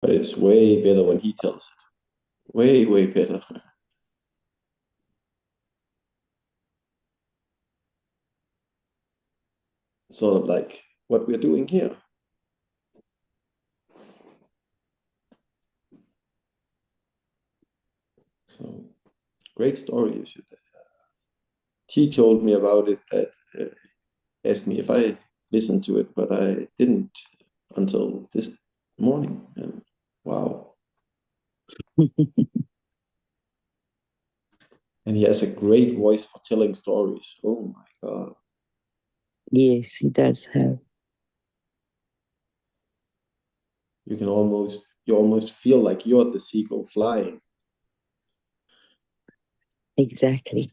but it's way better when he tells it. Way, way better. Sort of like what we're doing here. So great story. You should. She told me about it. That asked me if I listened to it, but I didn't until this morning. And wow. And he has a great voice for telling stories. Oh my God. Yes, he does have. You almost feel like you're the seagull flying. Exactly.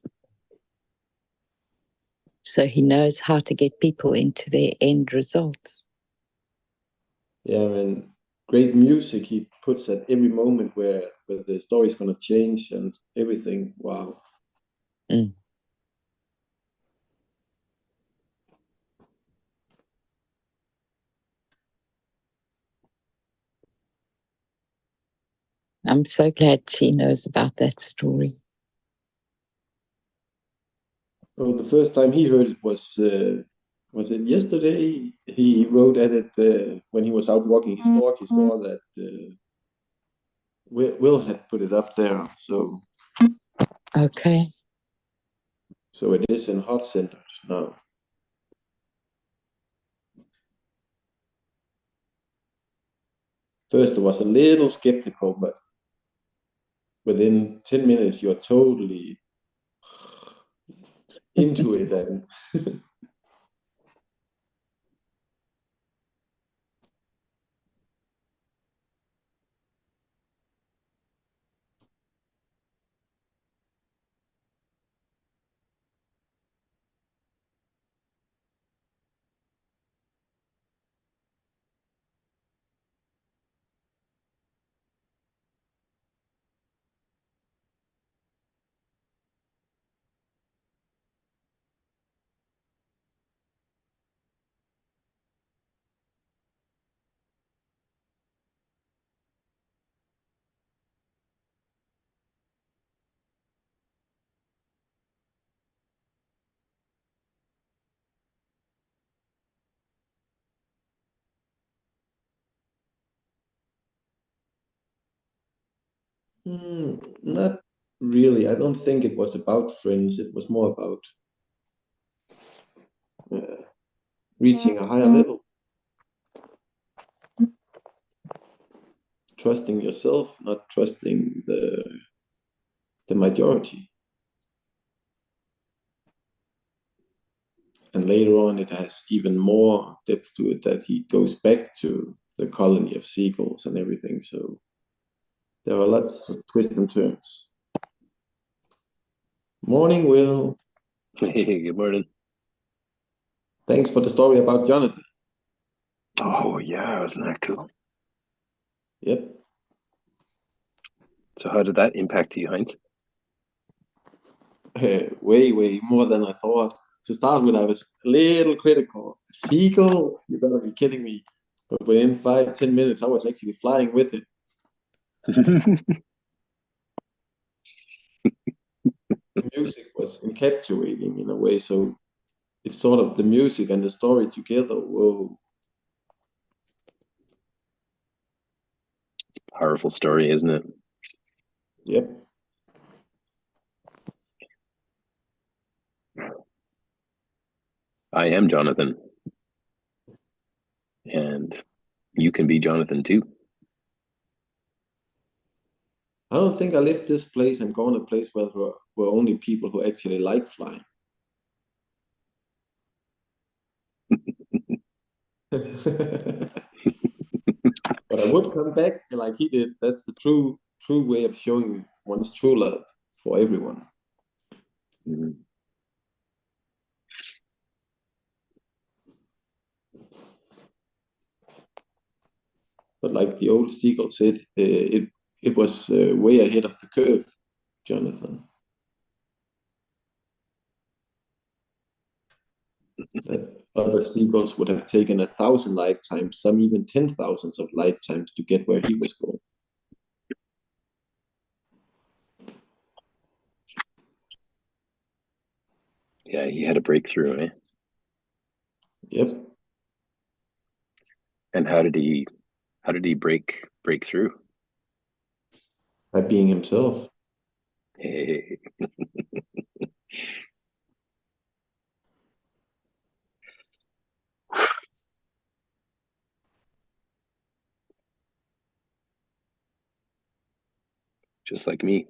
So he knows how to get people into their end results. Yeah, I mean, great music he puts at every moment where the story's gonna change and everything. Wow. Mm. I'm so glad she knows about that story. Oh, the first time he heard it was it yesterday? He wrote at it when he was out walking his dog. He saw that Will had put it up there, Okay. so it is in Heart Centers now. First, I was a little skeptical, but within 10 minutes, you're totally into it. And not really. I don't think it was about friends. It was more about uh, reaching a higher level, trusting yourself, not trusting the majority. And later on, it has even more depth to it that he goes back to the colony of seagulls and everything. So there are lots of twists and turns. Morning, Will. Hey, good morning. Thanks for the story about Jonathan. Oh, yeah, wasn't that cool? Yep. So how did that impact you, Heinz? Way, way more than I thought. To start with, I was a little critical. Seagull? You're gonna be kidding me. But within 5, 10 minutes, I was actually flying with it. The music was captivating in a way, so it's sort of the music and the story together. Whoa. Powerful story, isn't it? Yep. I am Jonathan. And you can be Jonathan too. I don't think I left this place and gone a place where there were only people who actually like flying. But I would come back like he did. That's the true way of showing one's true love for everyone. Mhm. But like the old seagull said, it was way ahead of the curve, Jonathan. that other seagulls would have taken 1,000 lifetimes, some even 10,000s of lifetimes to get where he was going. Yeah, he had a breakthrough, eh? Yep. And how did he break through? By being himself. Hey. Just like me.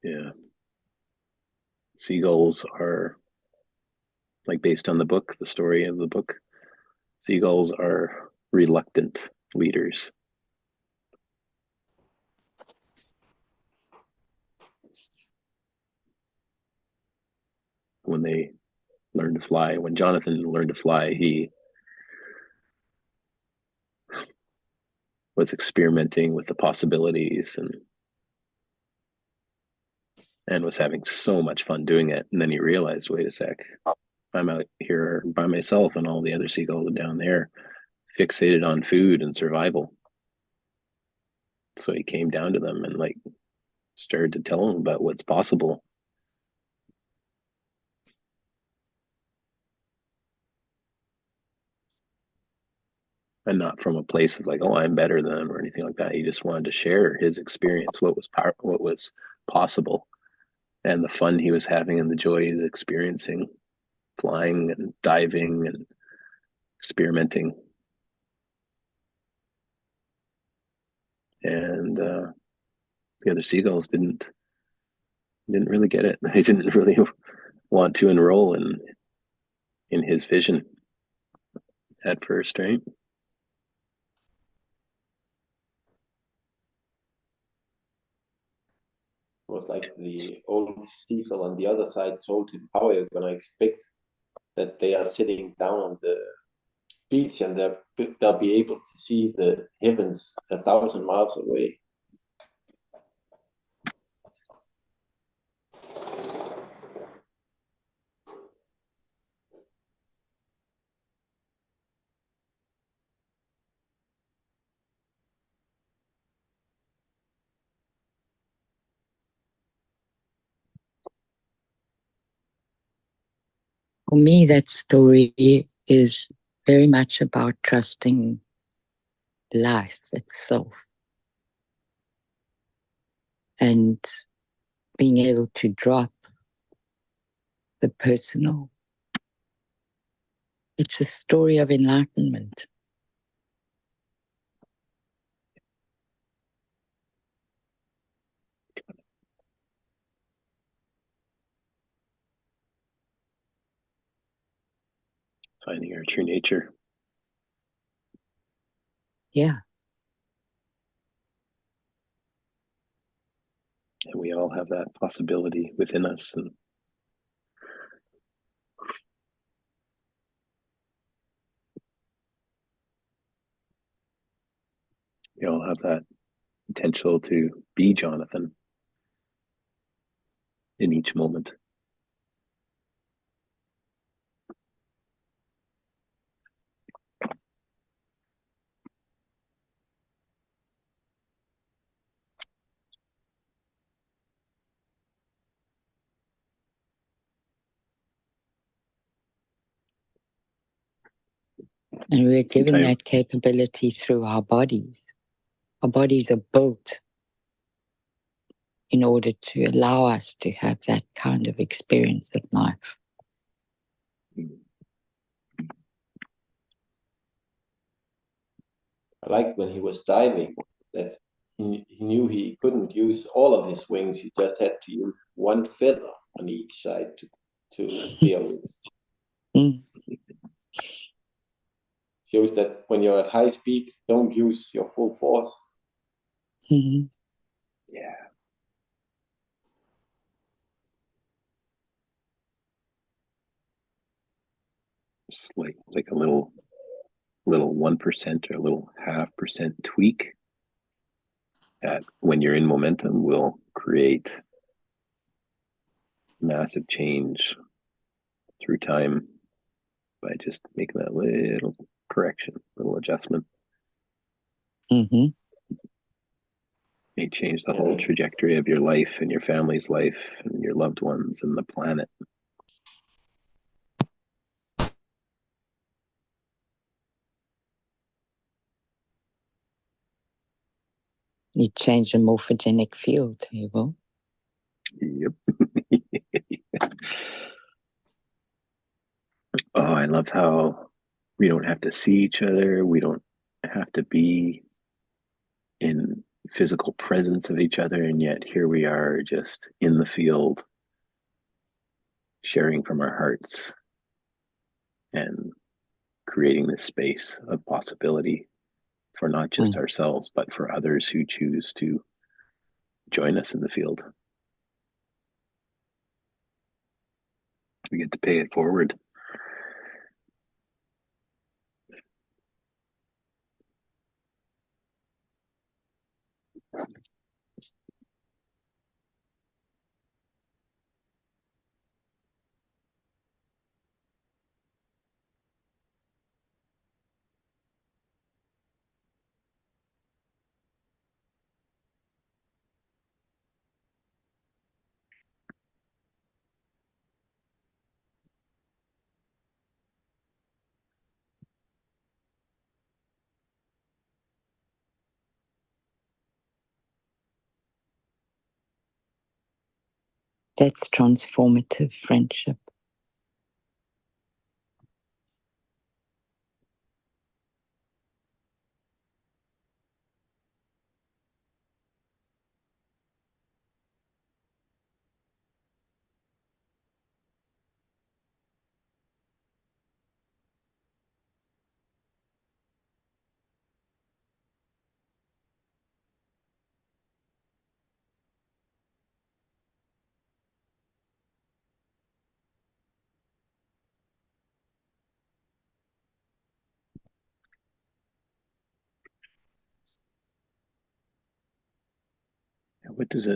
Yeah. Seagulls are, like, based on the book, the story of the book, seagulls are reluctant leaders. When they learn to fly, when Jonathan learned to fly, he was experimenting with the possibilities and was having so much fun doing it. And then he realized, wait a sec, I'm out here by myself and all the other seagulls are down there fixated on food and survival. So he came down to them and, like, started to tell them about what's possible. And not from a place of like, oh, I'm better than them or anything like that. He just wanted to share his experience, what was possible, and the fun he was having and the joy he's experiencing, flying and diving and experimenting. And the other seagulls didn't really get it. They didn't really want to enroll in his vision at first, right? It was like the old seagull on the other side told him, how are you going to expect that they are sitting down on the beach and they'll be able to see the heavens 1,000 miles away? For me, that story is very much about trusting life itself and being able to drop the personal. It's a story of enlightenment. Finding our true nature. Yeah. And we all have that possibility within us. And we all have that potential to be Jonathan in each moment. And we're given Sometimes, that capability through our bodies. Our bodies are built in order to allow us to have that kind of experience of life. I like when he was diving that he knew he couldn't use all of his wings. He just had to use one feather on each side to steer with. Mm. Shows that when you're at high speed, don't use your full force. Mm-hmm. yeah. Just like a little 1% or a little 0.5% tweak that when you're in momentum will create massive change through time by just making that little correction, little adjustment. Mm-hmm. May change the whole trajectory of your life and your family's life and your loved ones and the planet. You change the morphogenic field, you will. Yep. Oh, I love how we don't have to see each other. We don't have to be in physical presence of each other. And yet here we are just in the field, sharing from our hearts and creating this space of possibility for not just ourselves, but for others who choose to join us in the field. We get to pay it forward. That's transformative friendship. What does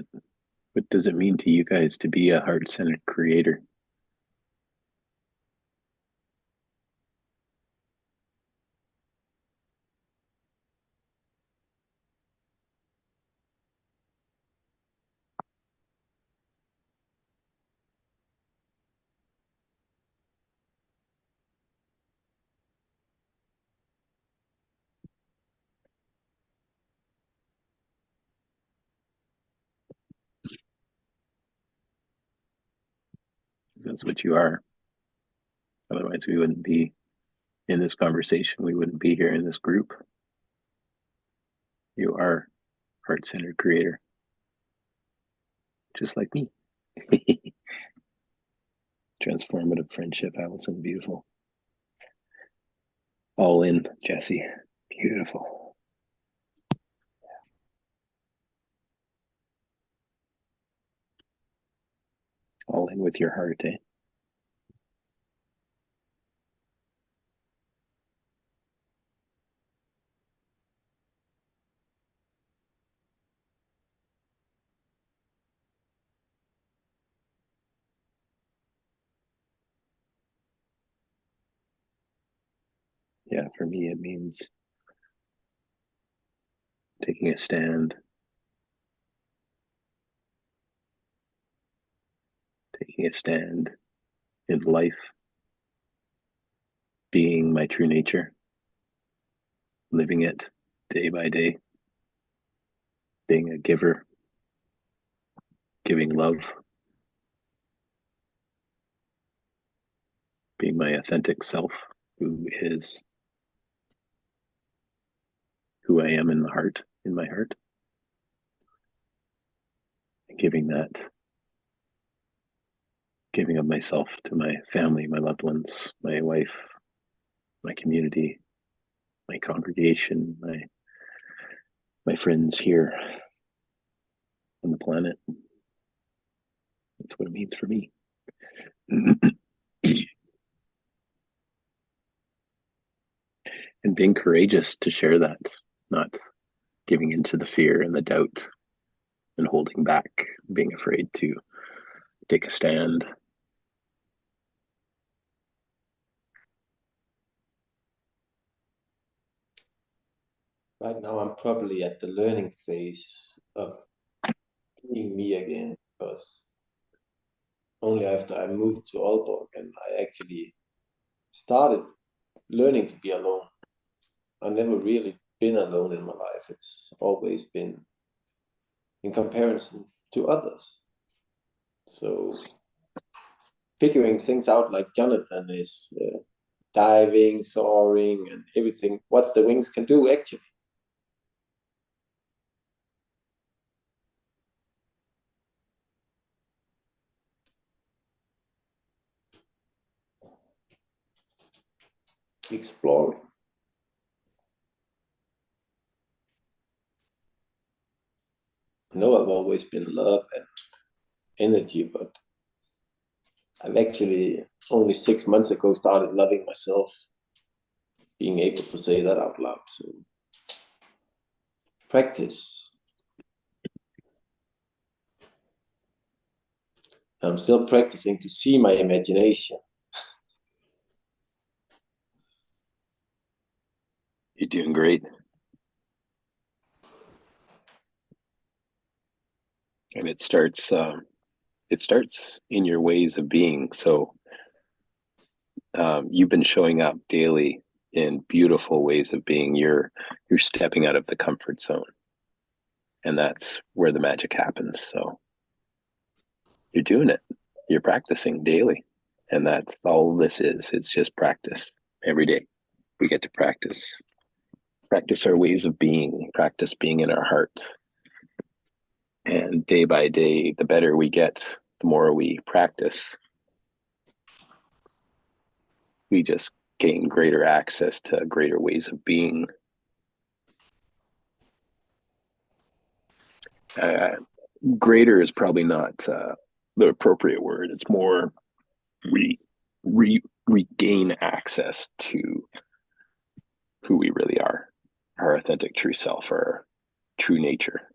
it mean to you guys to be a heart-centered creator? That's what you are. Otherwise, we wouldn't be in this conversation. We wouldn't be here in this group. You are heart-centered creator, just like me. Transformative friendship, Allison. Beautiful. All in, Jesse. Beautiful. All in with your heart, eh? Yeah, for me, it means taking a stand, in life, being my true nature, living it day by day, being a giver, giving love, being my authentic self, who is who I am in the heart, in my heart, and giving of myself to my family, my loved ones, my wife, my community, my congregation, my friends here on the planet. That's what it means for me. And being courageous to share that, not giving into the fear and the doubt and holding back, being afraid to take a stand. Right now, I'm probably at the learning phase of being me again, because only after I moved to Aalborg and I actually started learning to be alone. I've never really been alone in my life. It's always been in comparisons to others. So figuring things out like Jonathan is diving, soaring, and everything, what the wings can do actually. Exploring. I know I've always been love and energy, but I've actually only 6 months ago started loving myself, being able to say that out loud. So practice. I'm still practicing to see my imagination. You're doing great. And it starts in your ways of being. So you've been showing up daily in beautiful ways of being. You're stepping out of the comfort zone, and that's where the magic happens. So you're doing it. You're practicing daily, and that's all this is. It's just practice every day. We get to practice our ways of being, practice being in our heart. And day by day, the better we get, the more we practice, we just gain greater access to greater ways of being. Greater is probably not the appropriate word. It's more regain access to who we really are, our authentic true self, our true nature.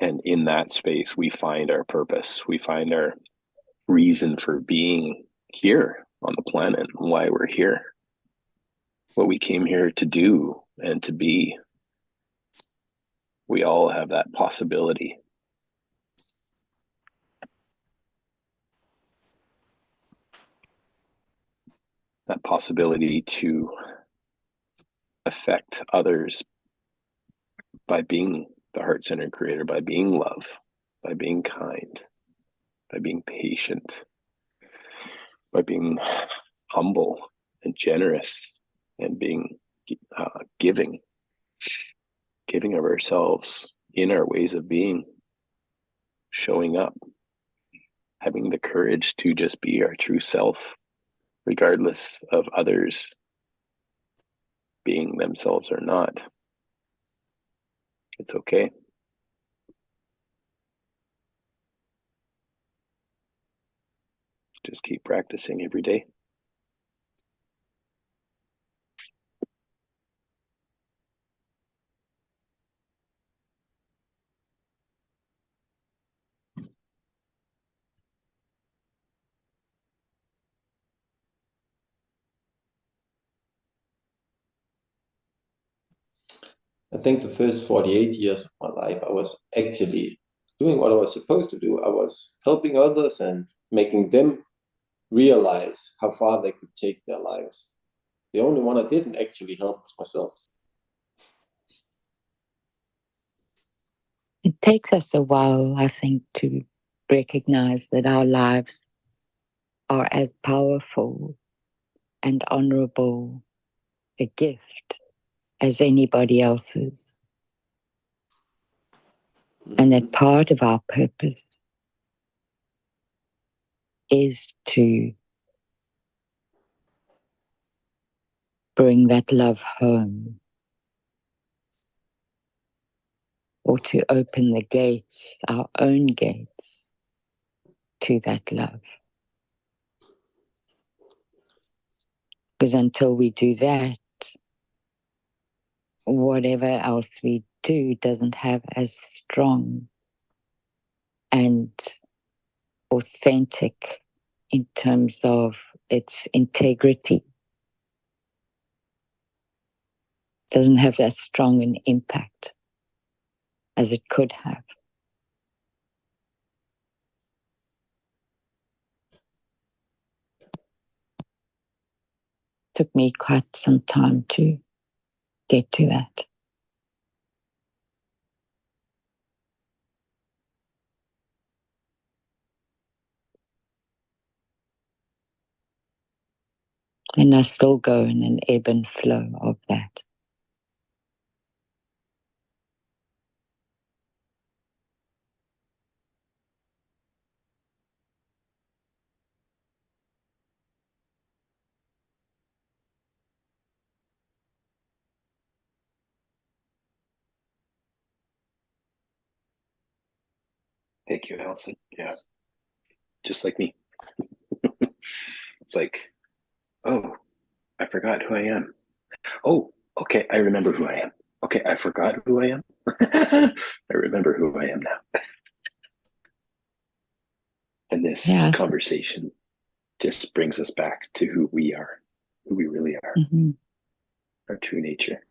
And in that space, we find our purpose. We find our reason for being here on the planet, why we're here, what we came here to do and to be. We all have that possibility. That possibility to affect others by being the heart-centered creator, by being love, by being kind, by being patient, by being humble and generous, and being giving of ourselves in our ways of being, showing up, having the courage to just be our true self, regardless of others being themselves or not. It's okay. Just keep practicing every day. I think the first 48 years of my life, I was actually doing what I was supposed to do. I was helping others and making them realize how far they could take their lives. The only one I didn't actually help was myself. It takes us a while, I think, to recognize that our lives are as powerful and honorable a gift as anybody else's. And that part of our purpose is to bring that love home, or to open the gates, our own gates, to that love. Because until we do that, whatever else we do doesn't have as strong and authentic in terms of its integrity. Doesn't have as strong an impact as it could have. Took me quite some time to get to that. And I still go in an ebb and flow of that. Thank you, Allison. Yeah. Just like me. It's like, oh, I forgot who I am. Oh, okay, I remember who I am. Okay, I forgot who I am. I remember who I am now. And this conversation just brings us back to who we are, who we really are, our true nature.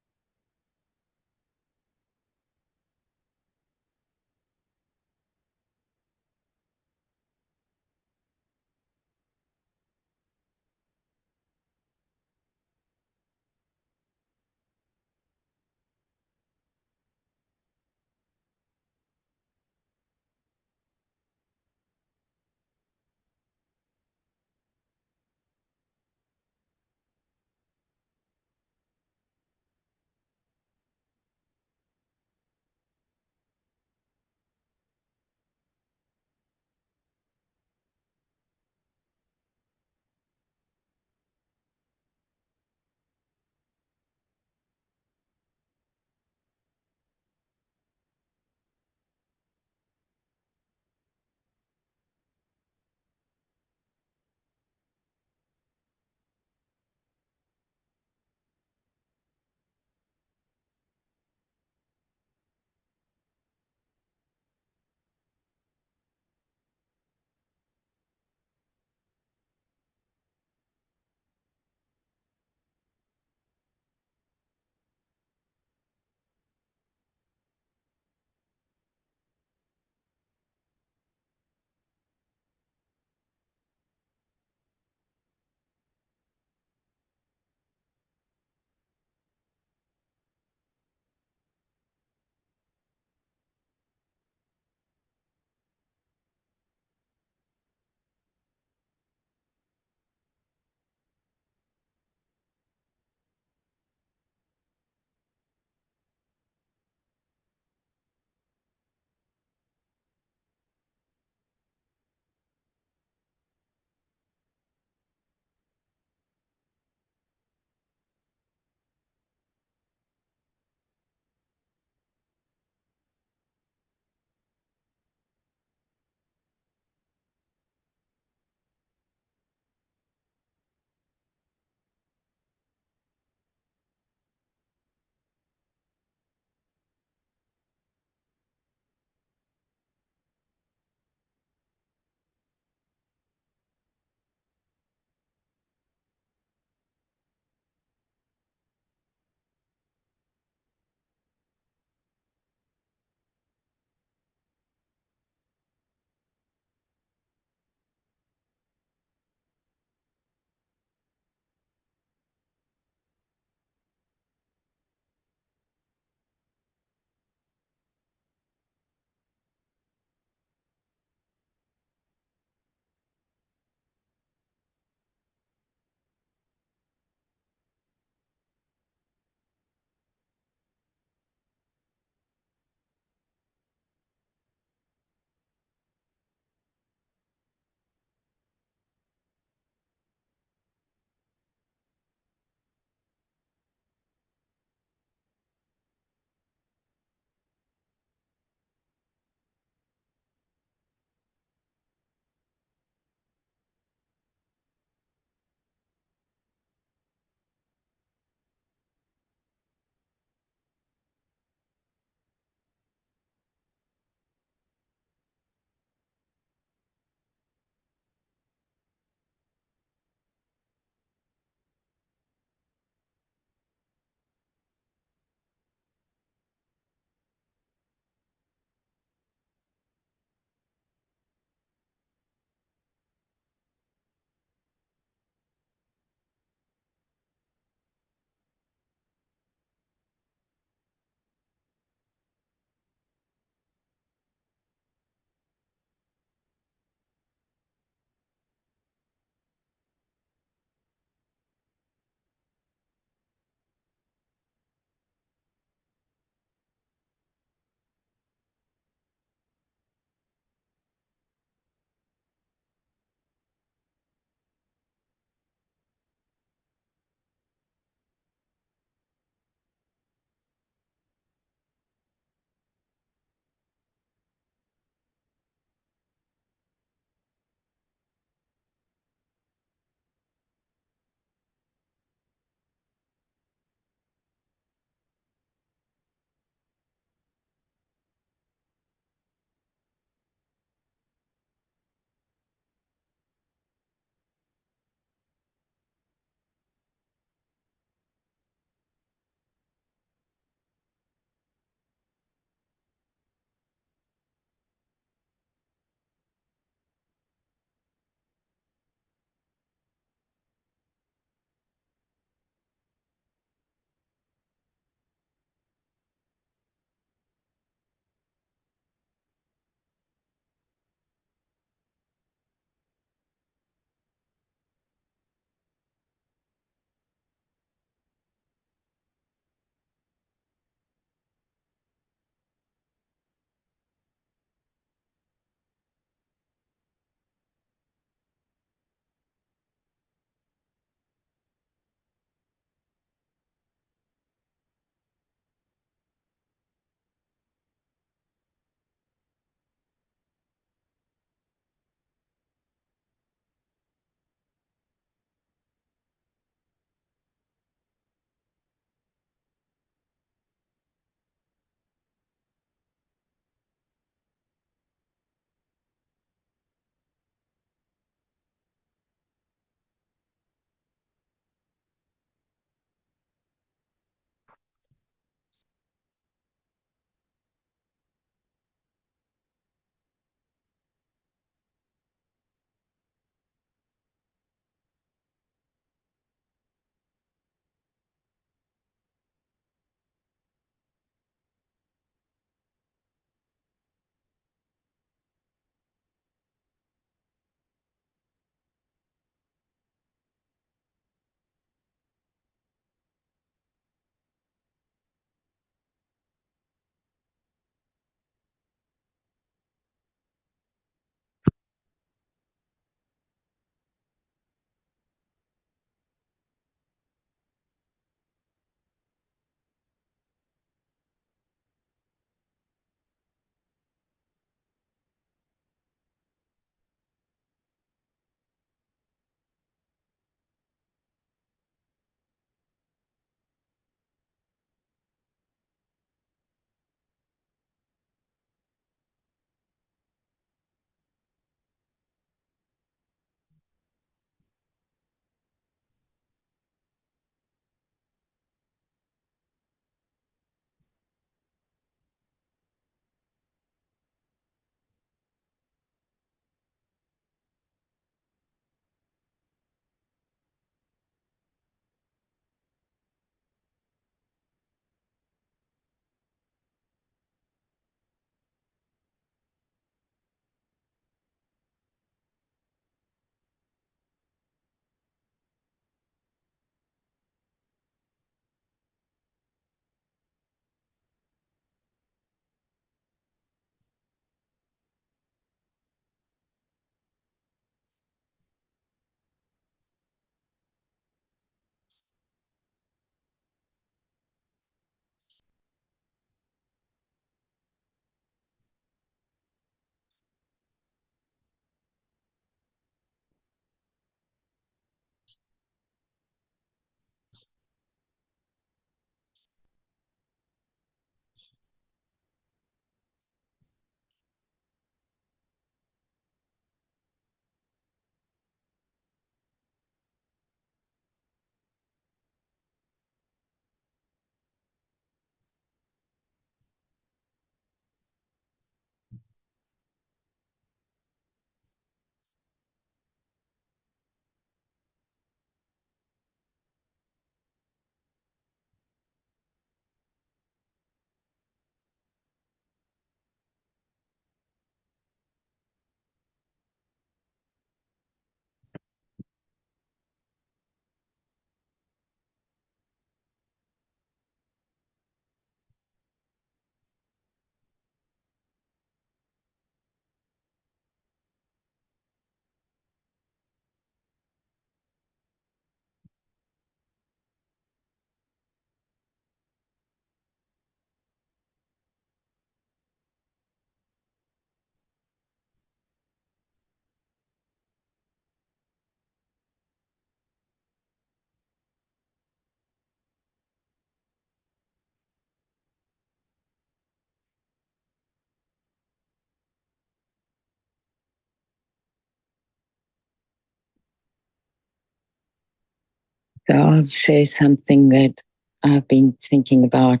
So I'll share something that I've been thinking about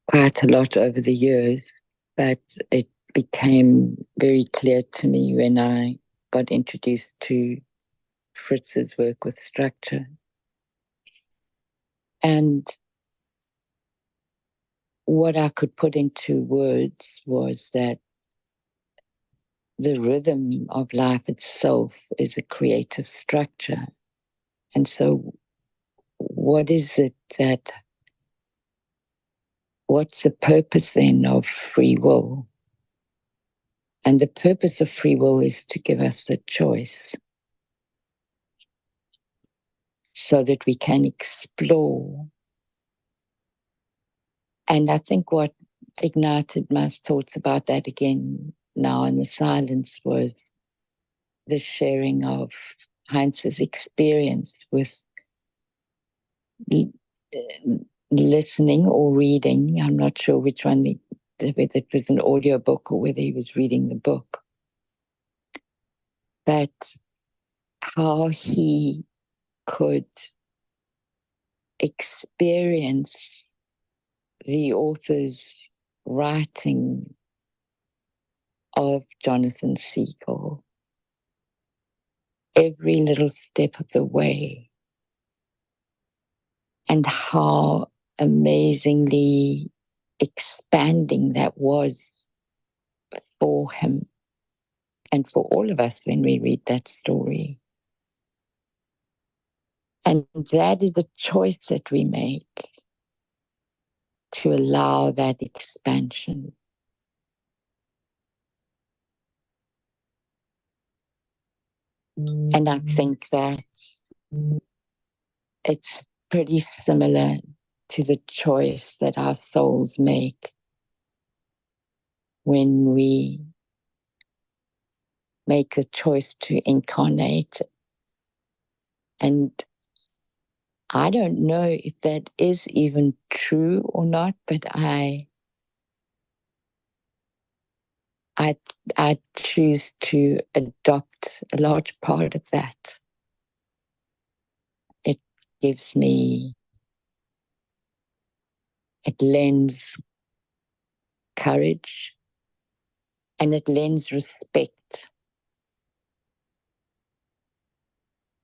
quite a lot over the years, but it became very clear to me when I got introduced to Fritz's work with structure. And what I could put into words was that the rhythm of life itself is a creative structure. And so, what is it that, what's the purpose then of free will? And the purpose of free will is to give us the choice so that we can explore. And I think what ignited my thoughts about that again now in the silence was the sharing of Heinz's experience with listening or reading. I'm not sure which one, whether it was an audio book or whether he was reading the book. But how he could experience the author's writing of Jonathan Siegel every little step of the way, and how amazingly expanding that was for him and for all of us when we read that story. And that is a choice that we make to allow that expansion. And I think that it's pretty similar to the choice that our souls make when we make the choice to incarnate. And I don't know if that is even true or not, but I choose to adopt a large part of that. It gives me, it lends courage and it lends respect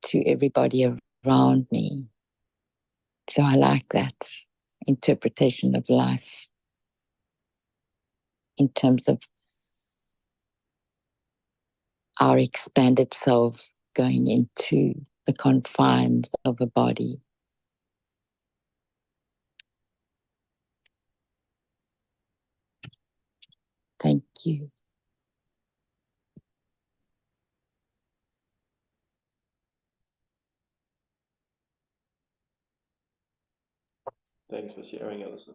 to everybody around me. So I like that interpretation of life in terms of our expanded selves going into the confines of a body. Thank you. Thanks for sharing, Alison.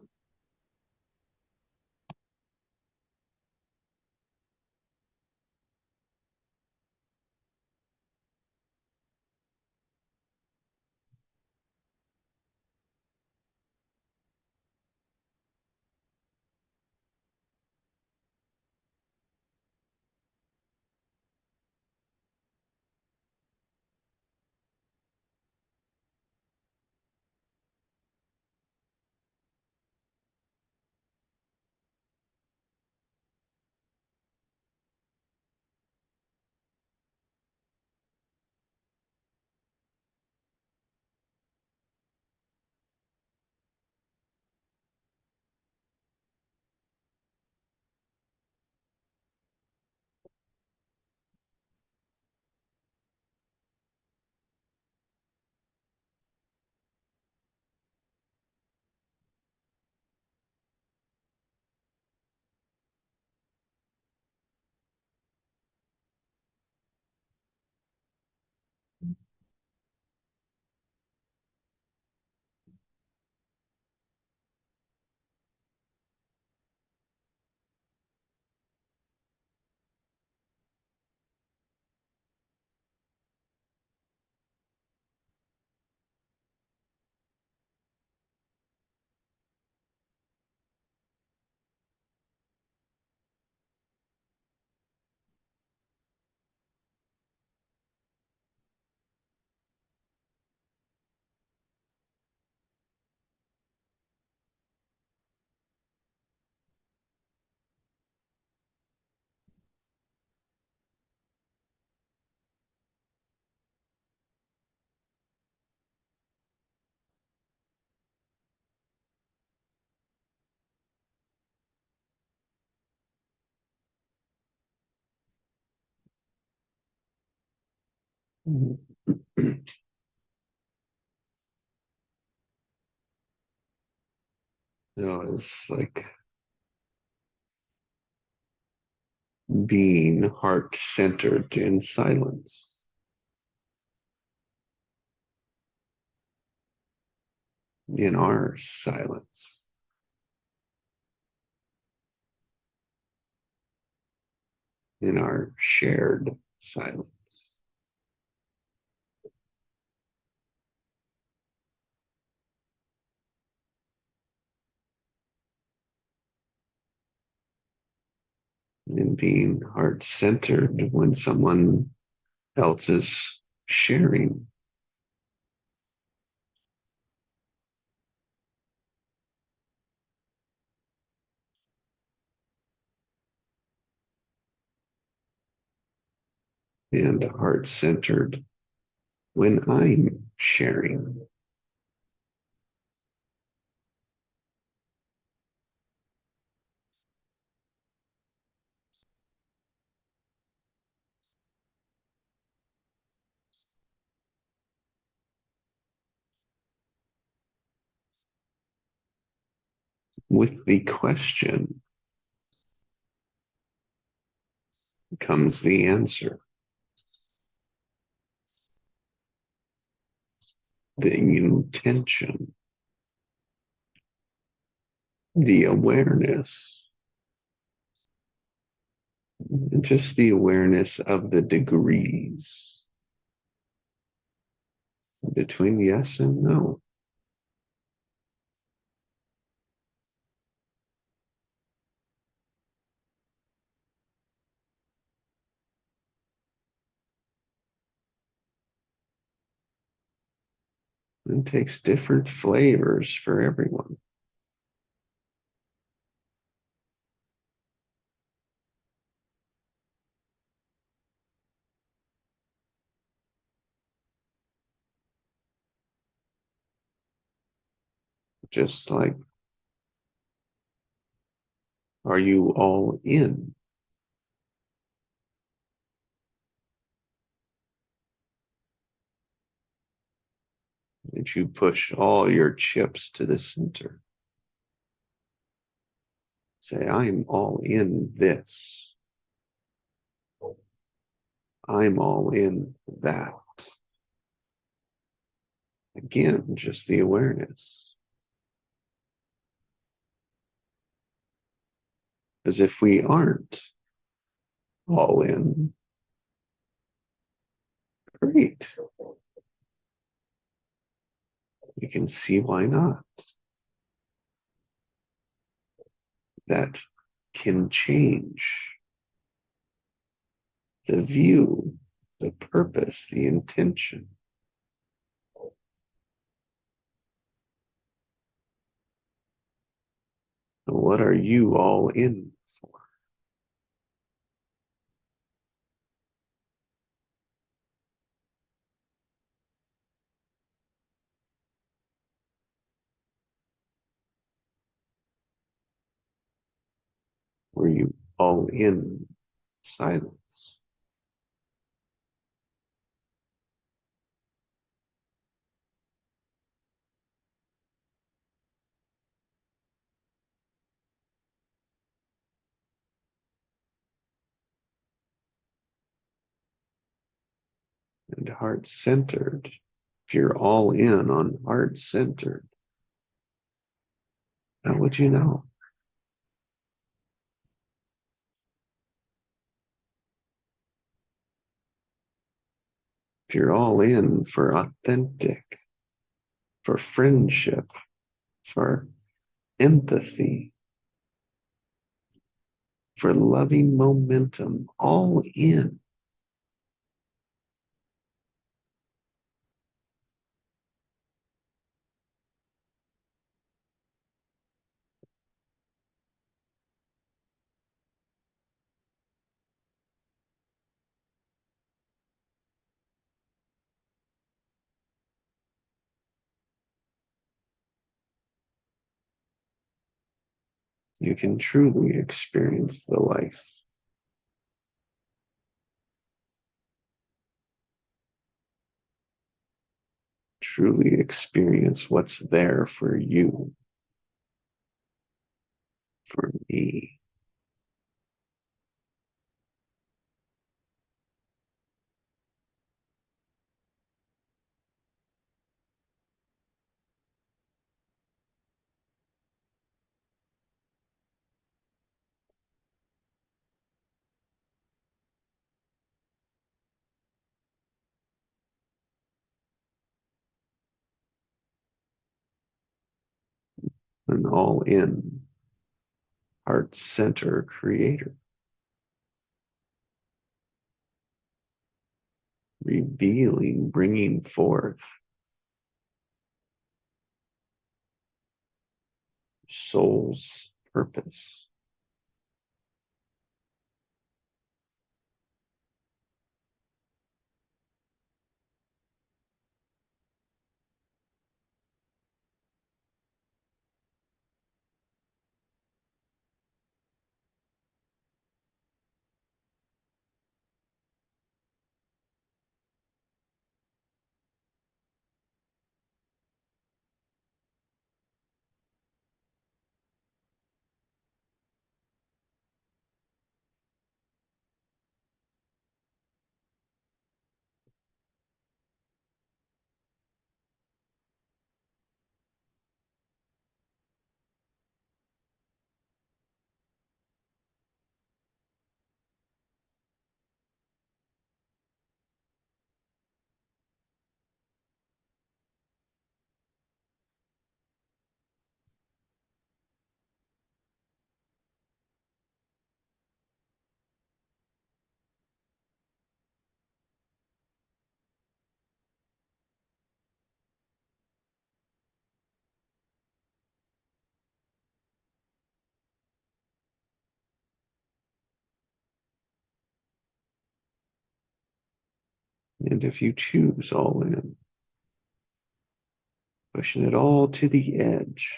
No, it's like being heart-centered in silence. In our silence. In our shared silence. In being heart-centered when someone else is sharing. And heart-centered when I'm sharing. With the question comes the answer. The intention, the awareness, just the awareness of the degrees between yes and no. It takes different flavors for everyone. Just like, are you all in? Did you push all your chips to the center? Say, I'm all in this. I'm all in that. Again, just the awareness. As if we aren't all in, great. We can see why not. That can change the view, the purpose, the intention. What are you all in for? Were you all in silence? And heart-centered. If you're all in on heart-centered, how would you know? If you're all in for authentic, for friendship, for empathy, for loving momentum, all in. You can truly experience the life. truly experience what's there for you, for me. An all-in heart center creator, revealing, bringing forth soul's purpose. And if you choose all in, pushing it all to the edge,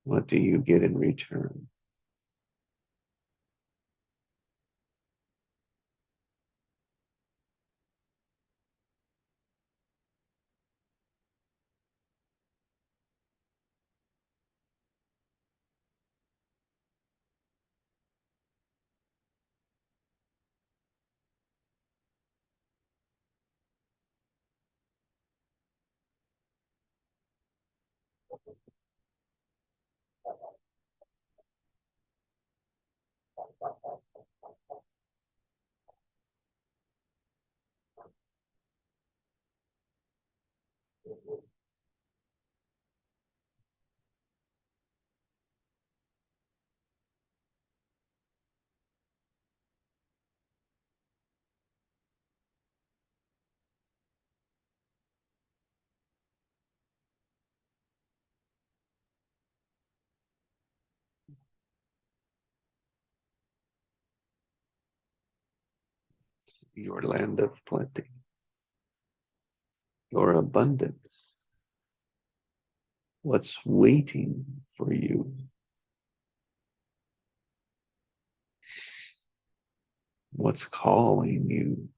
what do you get in return? Your land of plenty, your abundance, what's waiting for you, what's calling you.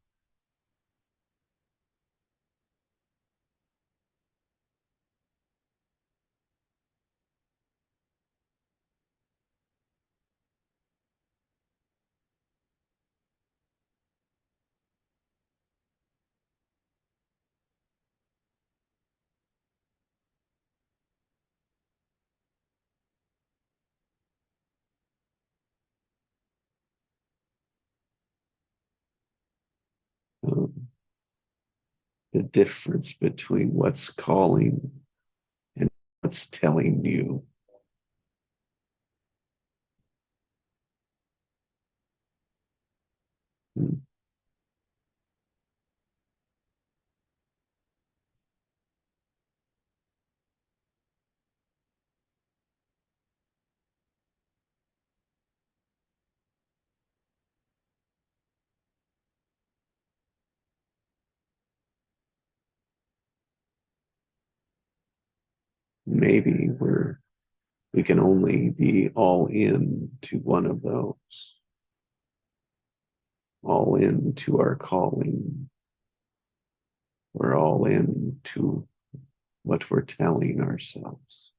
Um, the difference between what's calling and what's telling you. Hmm. maybe we can only be all in to one of those, all in to our calling. We're all in to what we're telling ourselves.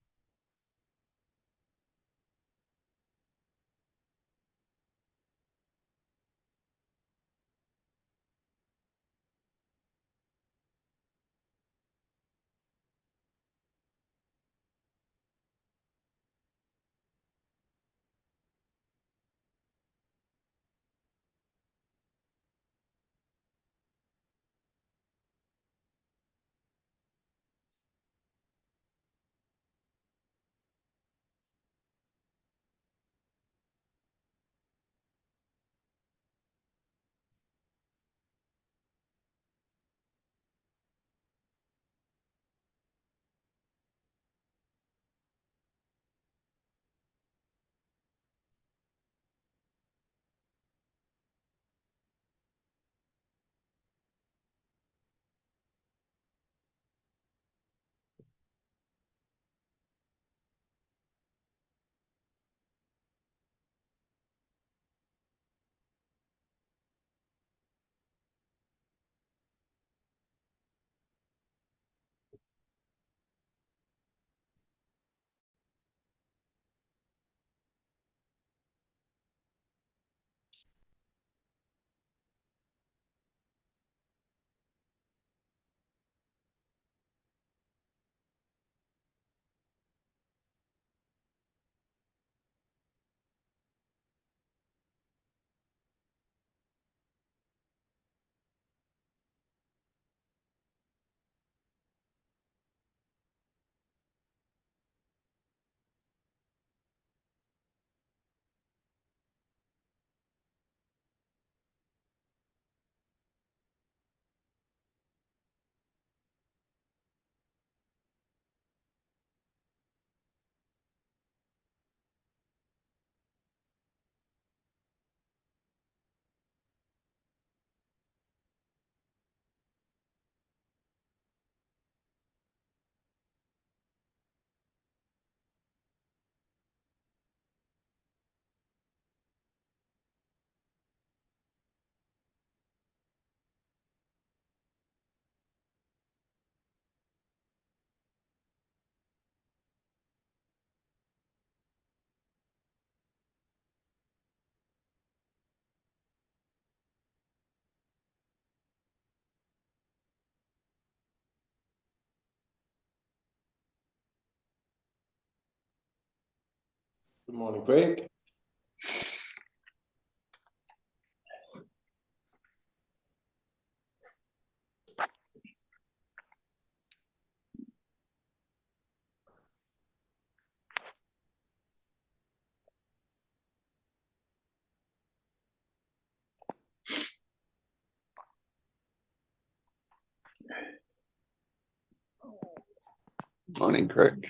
Good morning, Craig. Morning, Craig.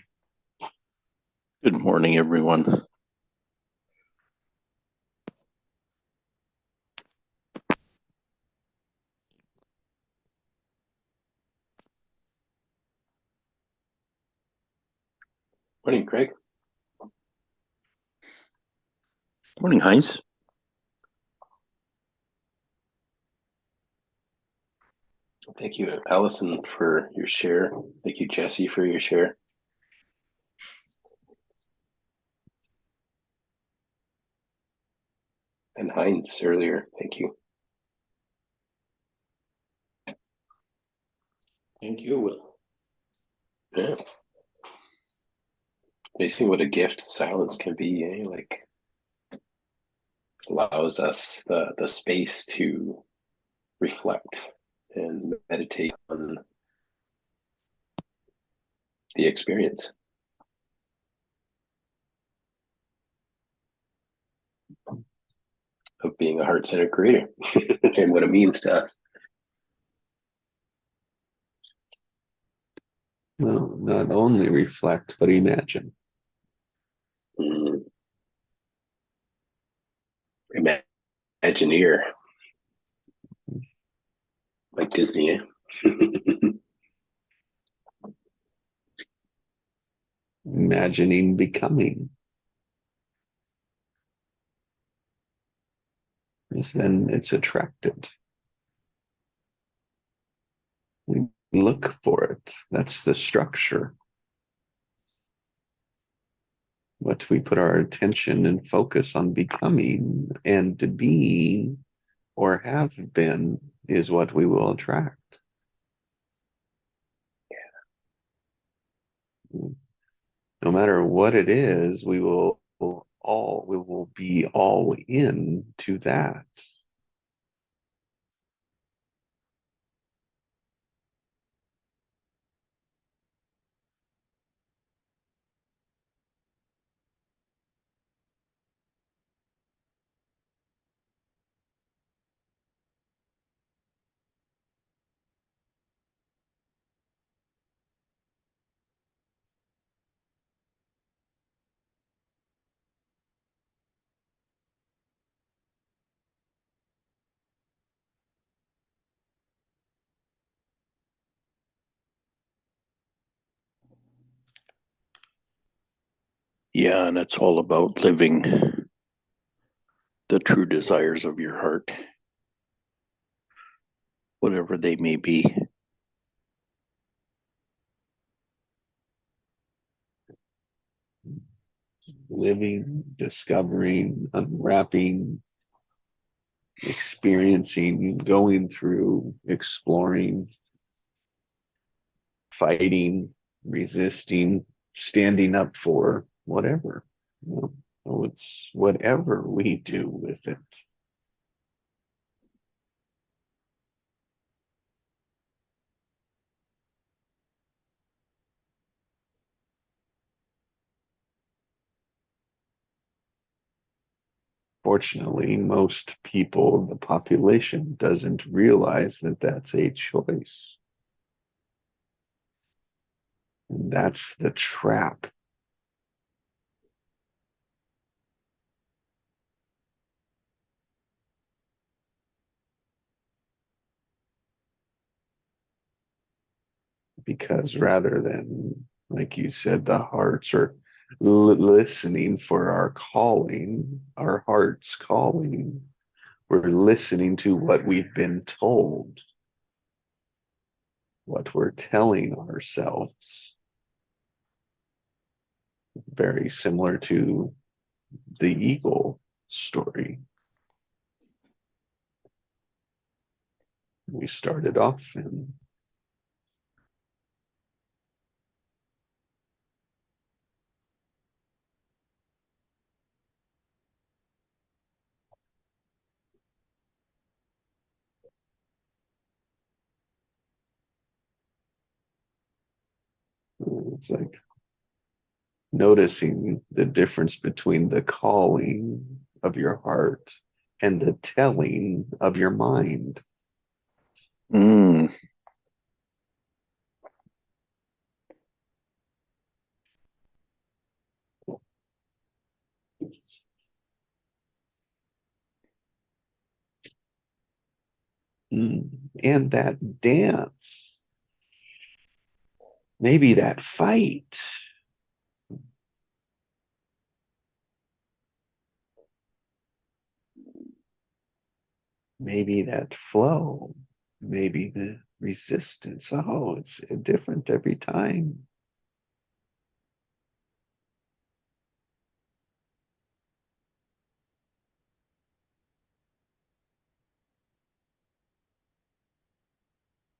Good morning, everyone. Morning, Craig. Morning, Heinz. Thank you, Allison, for your share. Thank you, Jesse, for your share. And Heinz earlier. Thank you. Thank you, Will. Yeah. Amazing what a gift silence can be, eh? Like allows us the space to reflect and meditate on the experience of being a heart-centered creator and what it means to us. Well, not only reflect, but imagine. Mm. Imagineer. Like Disney, eh? imagining becoming, is then it's attracted. We look for it. That's the structure. What we put our attention and focus on becoming and being or have been is what we will attract. No matter what it is, we will be all in to that. Yeah, and it's all about living the true desires of your heart, whatever they may be. Living, discovering, unwrapping, experiencing, going through, exploring, fighting, resisting, standing up for whatever. So it's whatever we do with it. Fortunately, most people, the population, doesn't realize that that's a choice. And that's the trap. Because rather than, like you said, the hearts are listening for our calling, our heart's calling, we're listening to what we've been told, what we're telling ourselves. Very similar to the eagle story. We started off in. It's like noticing the difference between the calling of your heart and the telling of your mind. Mm. And that dance, maybe that fight, maybe that flow, maybe the resistance. Oh, it's different every time.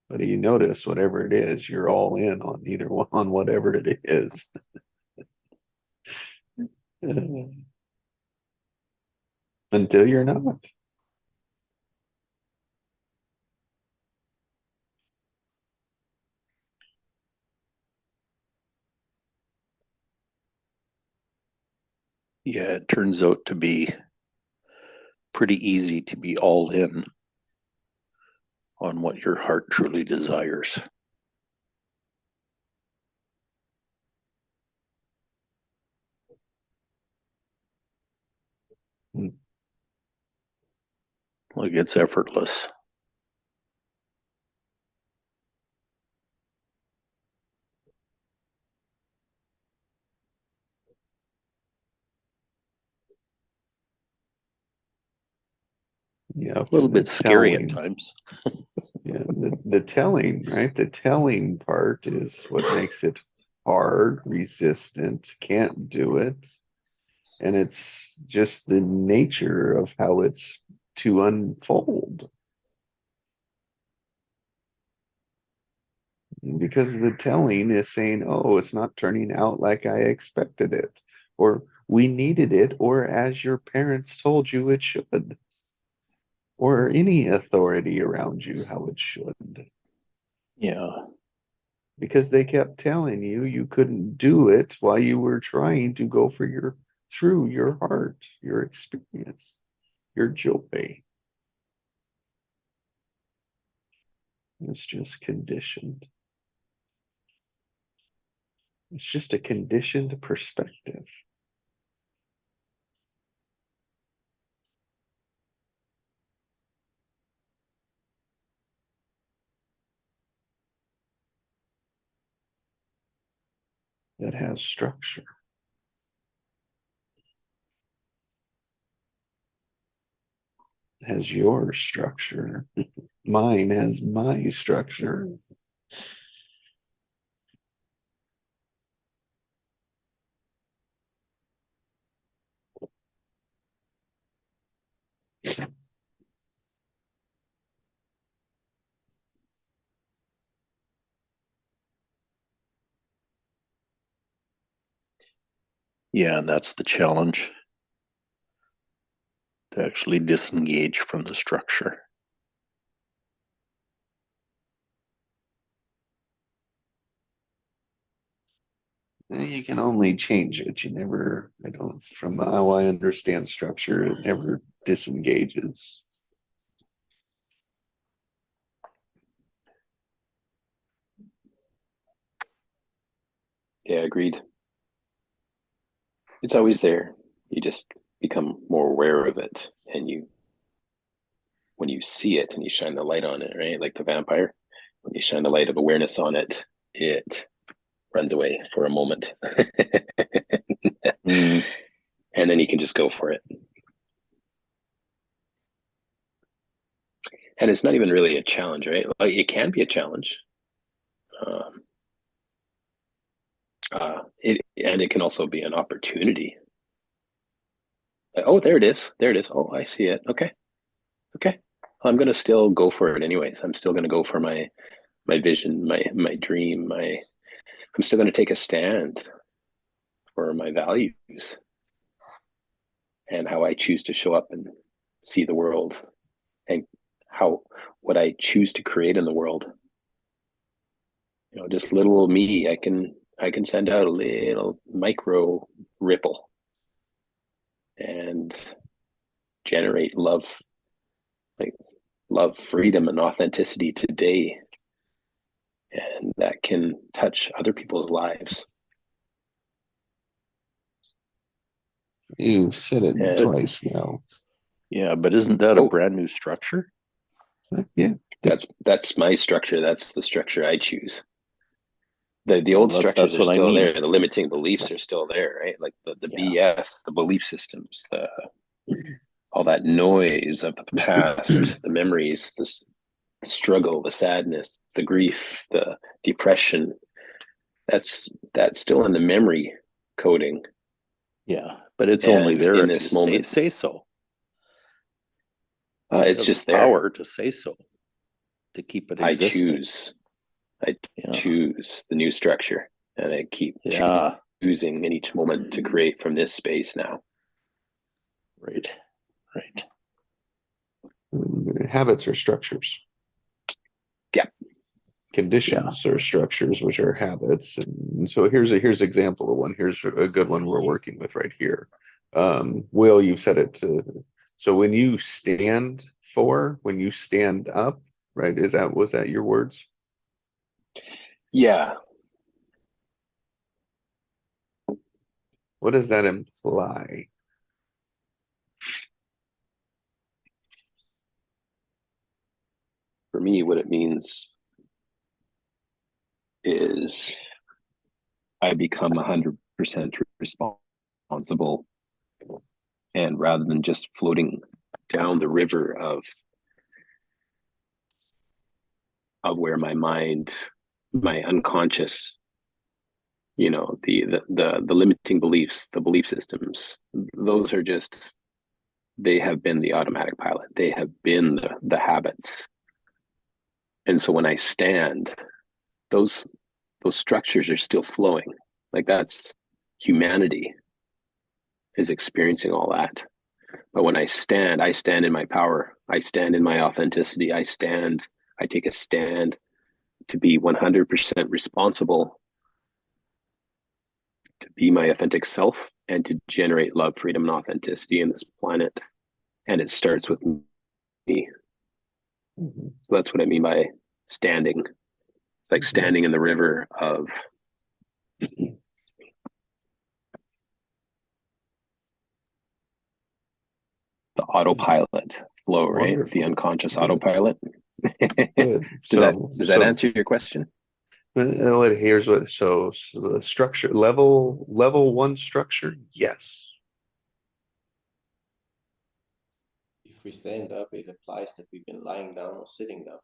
But you notice whatever it is, you're all in on either one, on whatever it is. Until you're not. Yeah, it turns out to be pretty easy to be all in on what your heart truly desires. Like it's effortless. Yeah, A little bit scary telling. at times. Yeah, the telling, right? The telling part is what makes it hard, resistant, can't do it. And it's just the nature of how it's to unfold. Because the telling is saying, oh, it's not turning out like I expected it, or we needed it, or as your parents told you it should, or any authority around you how it should. Yeah. Because they kept telling you you couldn't do it while you were trying to go for your through your heart, your experience, your joy. It's just conditioned. It's just a conditioned perspective. That has structure. Has your structure. Mine has my structure. Yeah, and that's the challenge, to actually disengage from the structure. You can only change it. You never, I don't, from how I understand structure, it never disengages. Yeah, agreed. It's always there. You just become more aware of it, and when you see it and you shine the light on it, right? Like the vampire, when you shine the light of awareness on it, it runs away for a moment. Mm. And then you can just go for it. And it's not even really a challenge, right? Like, it can be a challenge. It can also be an opportunity. Like, oh, there it is. There it is. Oh, I see it. Okay. I'm going to still go for it anyways. I'm still going to go for my vision, my dream, I'm still going to take a stand for my values and how I choose to show up and see the world, and what I choose to create in the world. Just little old me, I can send out a little micro ripple and generate love, like love, freedom, and authenticity today. And that can touch other people's lives. You've said it And twice now. Yeah, but isn't that a brand new structure? Yeah. That's my structure. That's the structure I choose. The Well, old structures are what I still mean. there. The limiting beliefs are still there, right? Like the Yeah. BS, the belief systems, all that noise of the past, the memories, the struggle, the sadness, the grief, the depression. That's still in the memory coding. Yeah, but it's only And there in if you this moment, say so. it's Have just the there. power to say so, to keep it existing. I choose the new structure, and I keep choosing in each moment to create from this space now. Right. Habits are structures. Yeah. Conditions are structures, which are habits. And so here's an example of one. Here's a good one we're working with right here. Will, you've said it to, so when you stand up, right? Was that your words? Yeah. What does that imply? For me, what it means is I become 100% responsible, and rather than just floating down the river of where my mind, my unconscious, you know, the limiting beliefs, the belief systems, those are just, they have been the automatic pilot. They have been the habits. And so when I stand, those structures are still flowing. Like, that's humanity is experiencing all that. But when I stand in my power. I stand in my authenticity. I take a stand to be 100% responsible, to be my authentic self, and to generate love, freedom, and authenticity in this planet. And it starts with me. Mhm. So that's what I mean by standing. It's like standing in the river of the autopilot flow, right? Wonderful. The unconscious Good. autopilot. Good. Does that answer your question? Here's what, so the structure, level 1 structure, yes. If we stand up, it implies that we've been lying down or sitting down.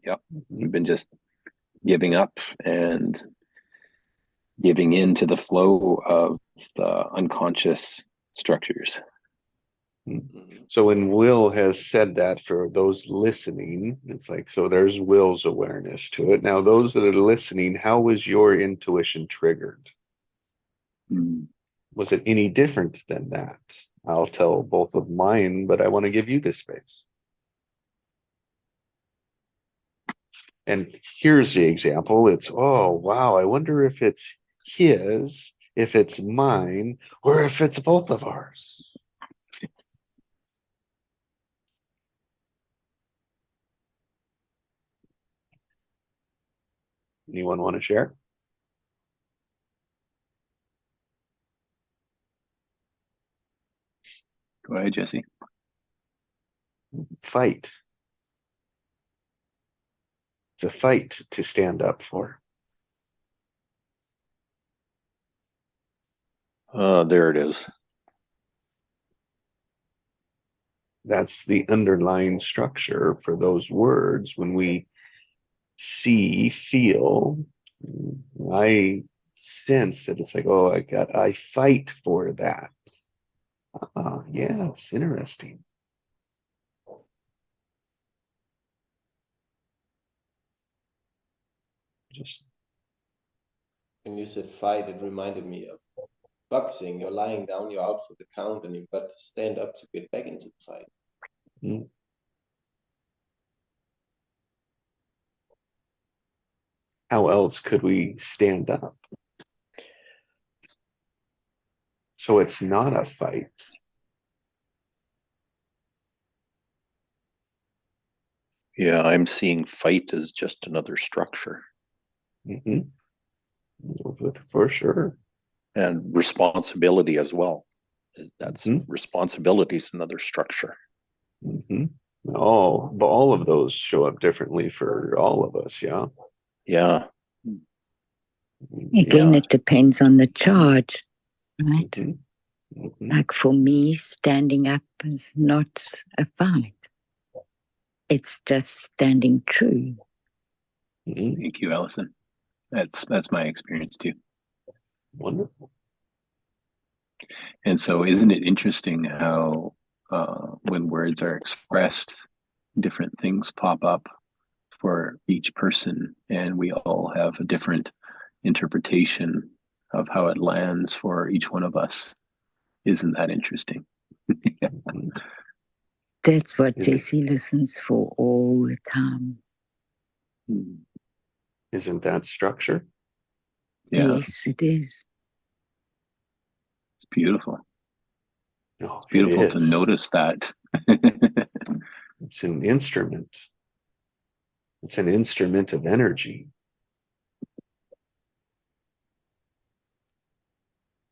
Yep. We've been just giving up and giving in to the flow of the unconscious structures. Mhm. So when Will has said that, for those listening, it's like, so there's Will's awareness to it. Now, those that are listening, how was your intuition triggered? Mm. Was it any different than that? I'll tell both of mine, but I want to give you this space. And here's the example. It's, oh, wow, I wonder if it's his, if it's mine, or if it's both of ours. Anyone want to share? Go ahead, Jesse. Fight. It's a fight to stand up for. There it is. That's the underlying structure for those words. When we see, feel, I sense that it's like, oh, I fight for that. Yes, interesting. Just When you said fight, it reminded me of boxing. You're lying down, you're out for the count, and you've got to stand up to get back into the fight. mm. How else could we stand up? So it's not a fight. Yeah, I'm seeing fight as just another structure. Mm-hmm. For sure. And responsibility as well. That's Mhm. responsibility is another structure. Mm-hmm. All of those show up differently for all of us. Yeah. Yeah. Again, Yeah. it depends on the charge, right? Mm-hmm. Mm-hmm. Like for me, standing up is not a fight. It's just standing true. Mm-hmm. Thank you, Allison. That's my experience too. Wonderful. And so, isn't it interesting how when words are expressed, different things pop up for each person, and we all have a different interpretation of how it lands for each one of us. Isn't that interesting? Yeah. Mhm. That's what Is it, Jesse listens for all the time. isn't that structure? Yeah, Yes, it is. it's beautiful. No, It's beautiful it to is. notice that. It's an instrument. It's an instrument of energy.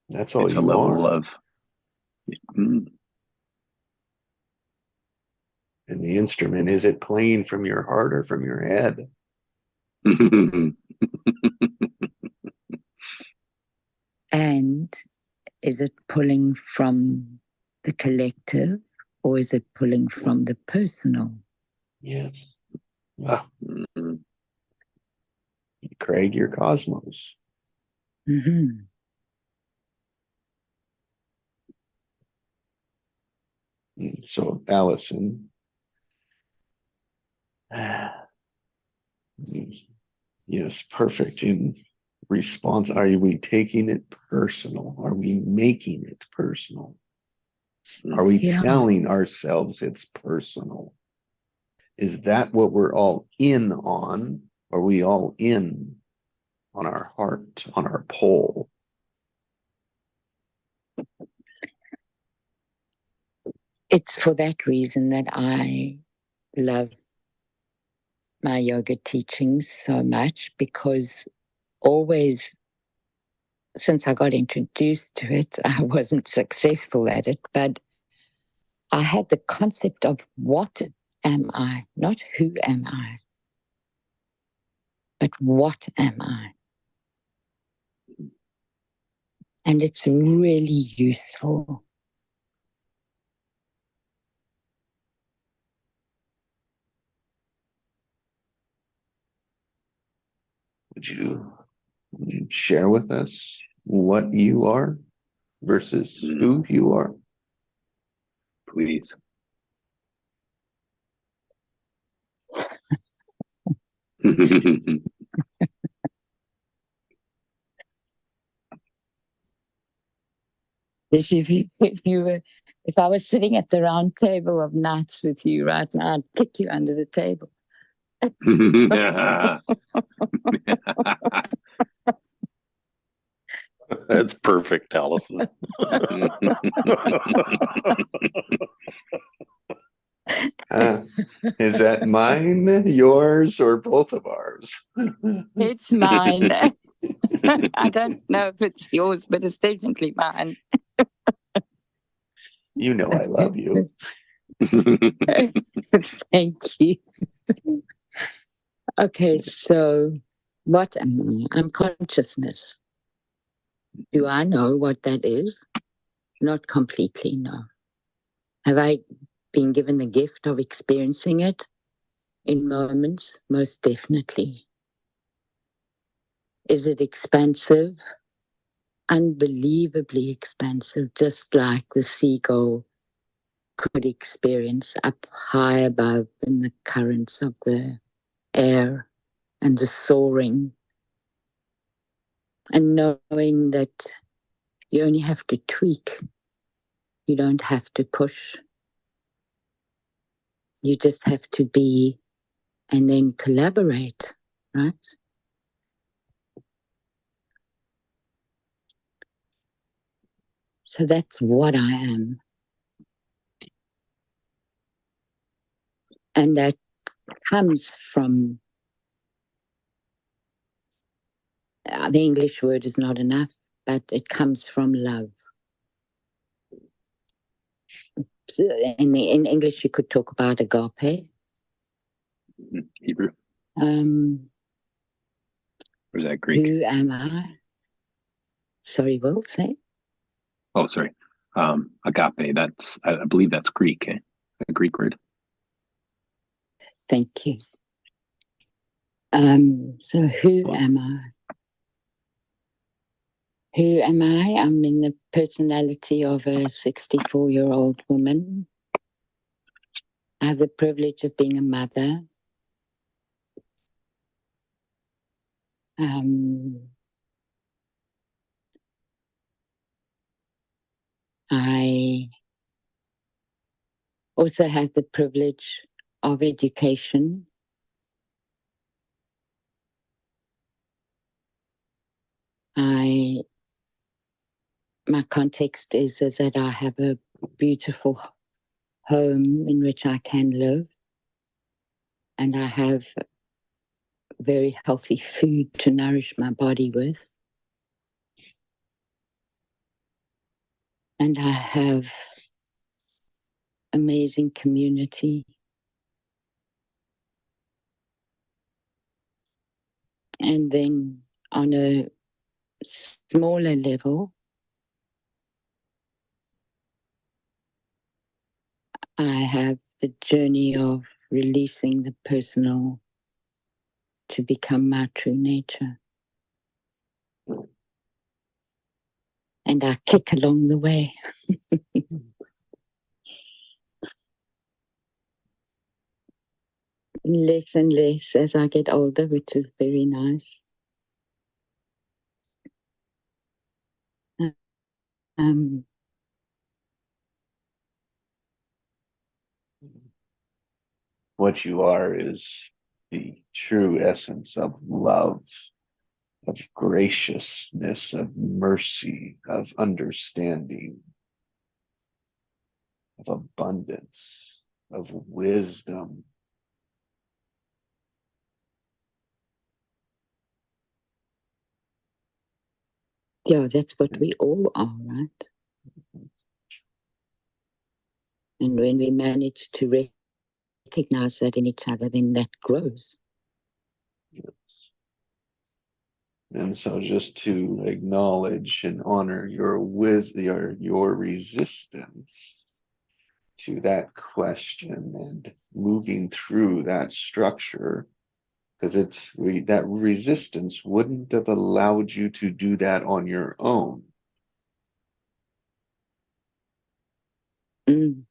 That's all It's a you level are. of mm, And the instrument, is it playing from your heart or from your head? And is it pulling from the collective or is it pulling from the personal? Yes. Wow. Mhm. Craig, your cosmos. Mm-hmm. So, Allison, yes, perfect. In response, are we taking it personal? Are we making it personal? Are we Yeah. telling ourselves it's personal? Is that what we're all in on? Are we all in on our heart, on our pole? It's for that reason that I love my yoga teachings so much, because always since I got introduced to it, I wasn't successful at it, but I had the concept of what am I, not who am I, but what am I? And it's really useful. Would you share with us what you are versus who you are? Please. If I was sitting at the round table of knights with you right now, I'd kick you under the table. That's perfect, Allison. Is that mine, yours, or both of ours? It's mine. I don't know if it's yours, but it's definitely mine. You know I love you. Thank you. Okay, so what am I? I'm consciousness. Do I know what that is? Not completely, no. Have I been given the gift of experiencing it in moments? Most definitely. Is it expansive? Unbelievably expansive, just like the seagull could experience up high above in the currents of the air and the soaring. And knowing that you only have to tweak, you don't have to push. You just have to be and then collaborate, right? So that's what I am. And that comes from, the English word is not enough, but it comes from love. In English, you could talk about agape. Hebrew. Or is that Greek? Who am I? Sorry, Will, say? Oh, sorry. Agape. That's, I believe that's Greek, eh? A Greek word. Thank you. So who am I? Who am I? I'm in the personality of a 64-year-old woman. I have the privilege of being a mother. I also have the privilege of education. My context is that I have a beautiful home in which I can live, and I have very healthy food to nourish my body with. And I have amazing community. And then on a smaller level, I have the journey of releasing the personal to become my true nature. And I kick along the way. Less and less as I get older, which is very nice. What you are is the true essence of love, of graciousness, of mercy, of understanding, of abundance, of wisdom. Yeah, that's what we all are, right? And when we manage to recognize that in each other, then that grows. Yes. And so just to acknowledge and honor your wisdom, your resistance to that question and moving through that structure, because that resistance wouldn't have allowed you to do that on your own. Mm.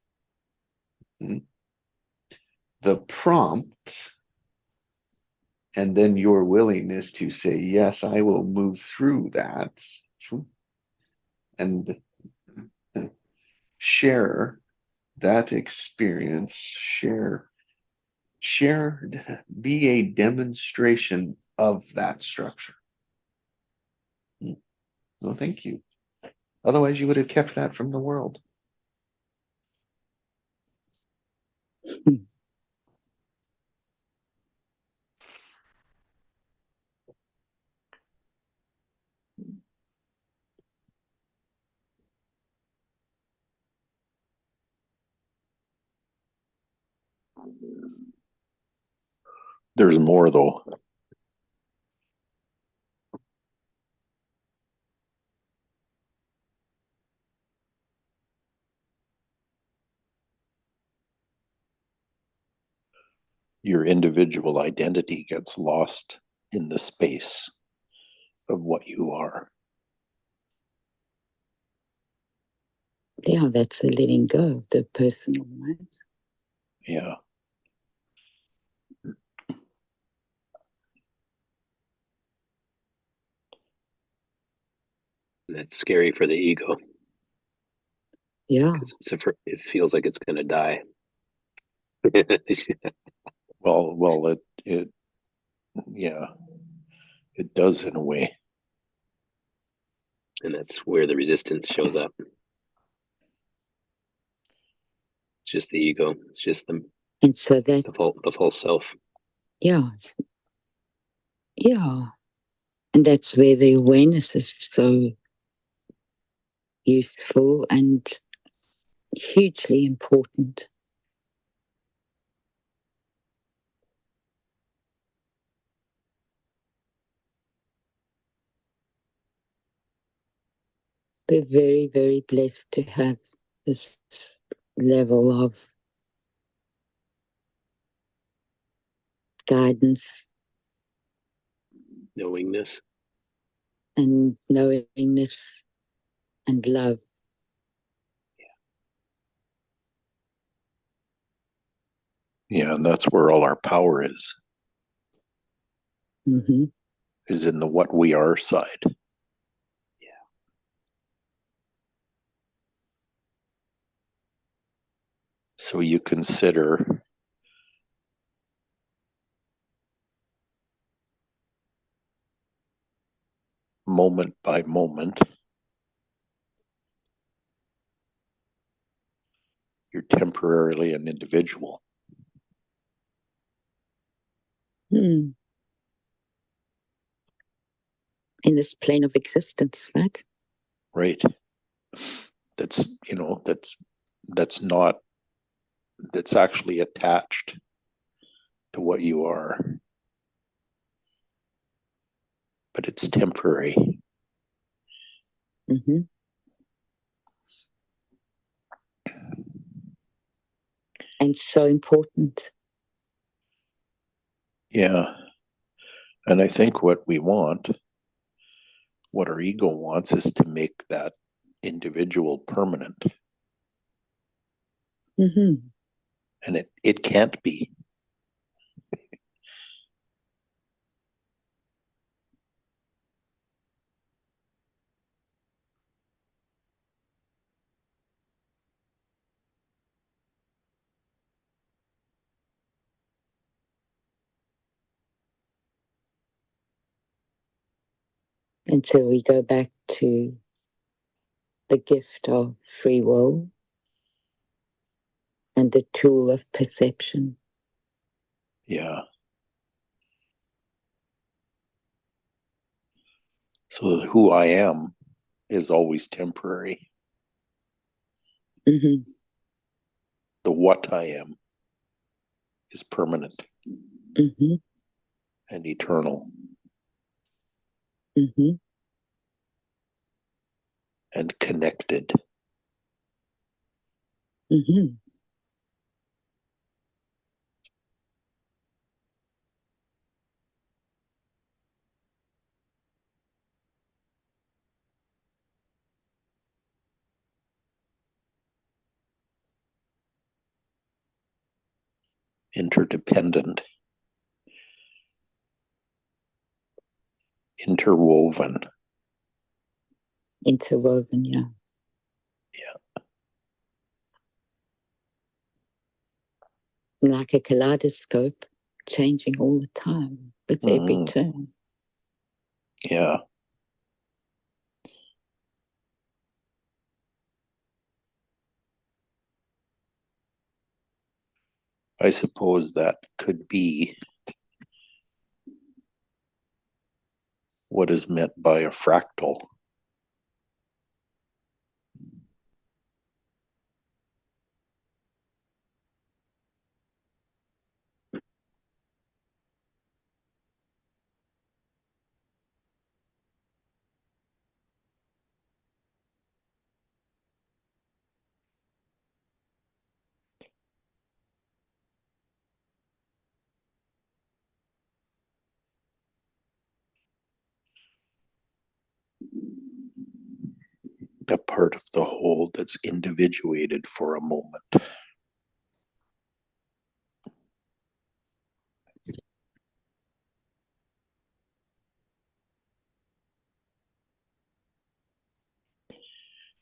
The prompt and then your willingness to say, yes, I will move through that and share that experience, be a demonstration of that structure. No, thank you. Otherwise, you would have kept that from the world. There's more though. Your individual identity gets lost in the space of what you are. Yeah, that's the letting go of the personal, right? Yeah. That's scary for the ego. Yeah. It feels like it's going to die. Well, yeah, it does in a way. And that's where the resistance shows up. It's just the ego. It's just And so that the false self. Yeah. Yeah. And that's where the awareness is so useful and hugely important. We're very, very blessed to have this level of guidance Knowingness. and knowingness and love. Yeah, and that's where all our power is. Mm-hmm. Is in the what we are side. Yeah. So you consider moment by moment, you're temporarily an individual. In this plane of existence, right? Right. That's that's actually attached to what you are. But it's temporary. Mm-hmm. and so important. Yeah. And I think what we want, what our ego wants, is to make that individual permanent. Mm-hmm. And it can't be. And so we go back to the gift of free will and the tool of perception. Yeah. So who I am is always temporary. Mm-hmm. The what I am is permanent Mm-hmm. and eternal Mm-hmm. and connected. Mm-hmm. Interdependent, interwoven. Interwoven, yeah. Yeah. Like a kaleidoscope, changing all the time with every turn. Yeah. I suppose that could be what is meant by a fractal. A part of the whole that's individuated for a moment.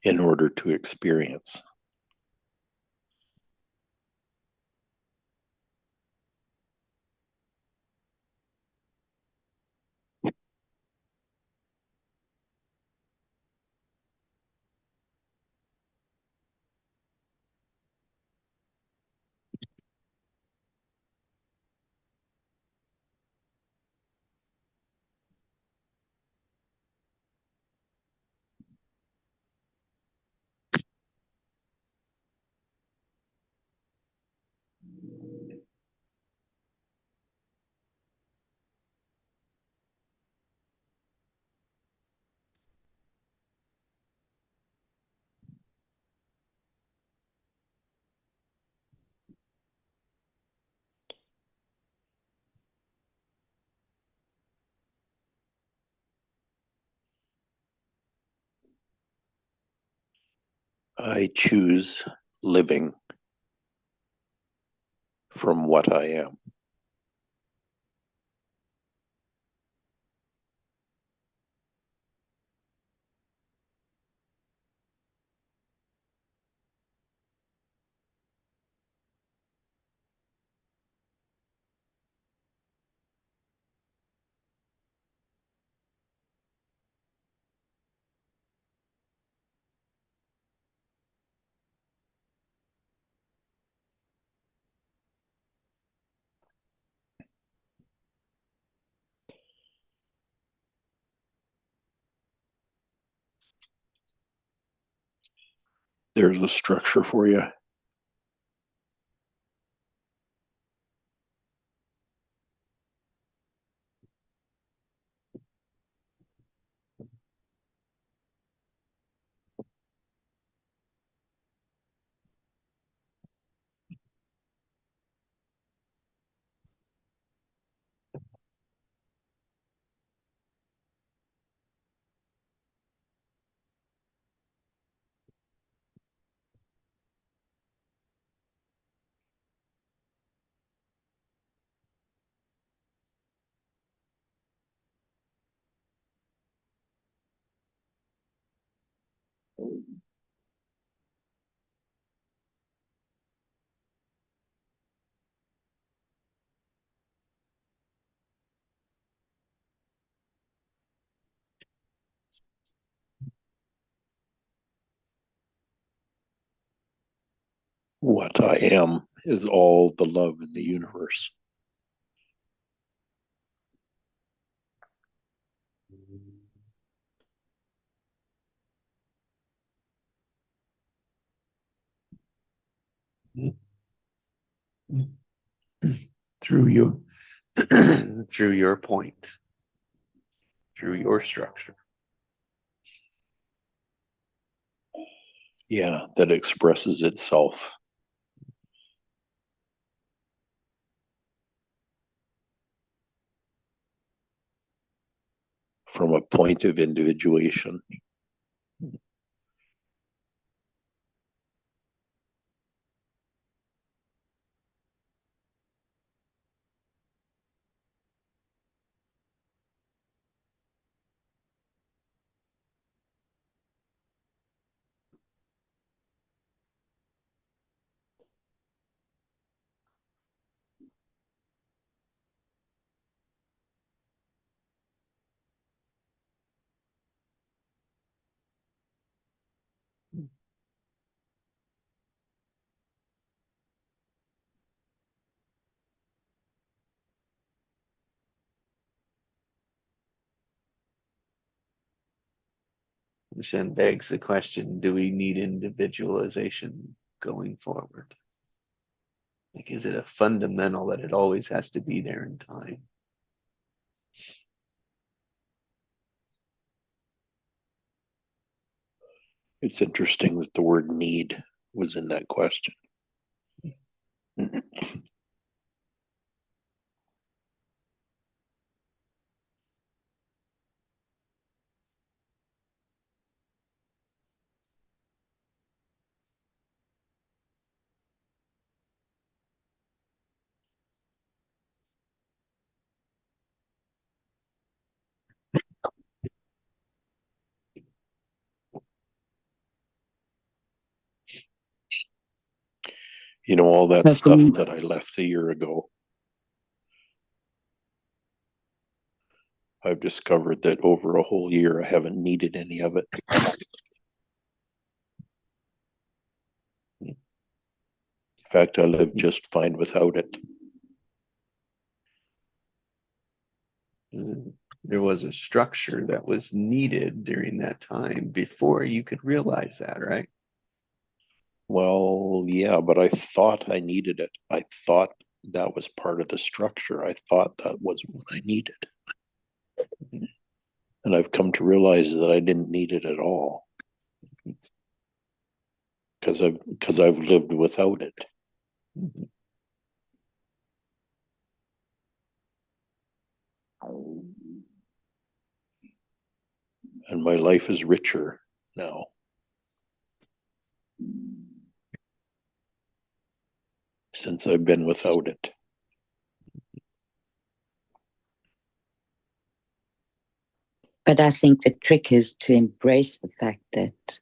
In order to experience. I choose living from what I am. There's a structure for you. What I am is all the love in the universe. Through you, through your point, through your structure. Yeah, that expresses itself. From a point of individuation. Which then begs the question, do we need individualization going forward? Like, is it a fundamental that it always has to be there in time? It's interesting that the word need was in that question. You know, all that stuff that I left a year ago, I've discovered that over a whole year, I haven't needed any of it. In fact, I live just fine without it. There was a structure that was needed during that time before you could realize that, right? Well, yeah, but I thought I needed it. I thought that was part of the structure. I thought that was what I needed. And I've come to realize that I didn't need it at all. Because I've lived without it. And my life is richer now. Since I've been without it. But I think the trick is to embrace the fact that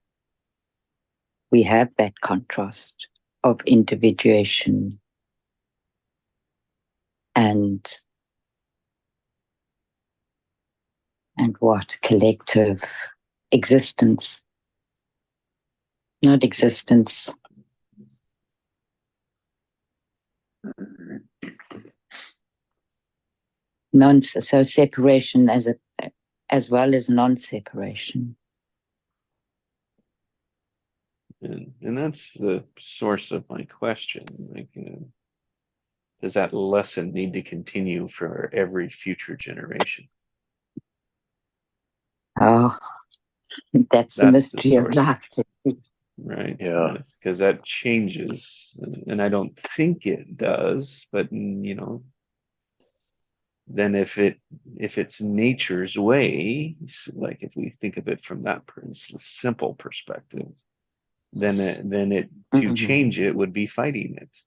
we have that contrast of individuation and what collective existence, not existence. So separation as well as non-separation. And that's the source of my question. Like, does that lesson need to continue for every future generation? Oh, that's the mystery of life. Right. Yeah. Because that changes, and I don't think it does, but you know, then if it's nature's way, like if we think of it from that simple perspective, then it to change it would be fighting it.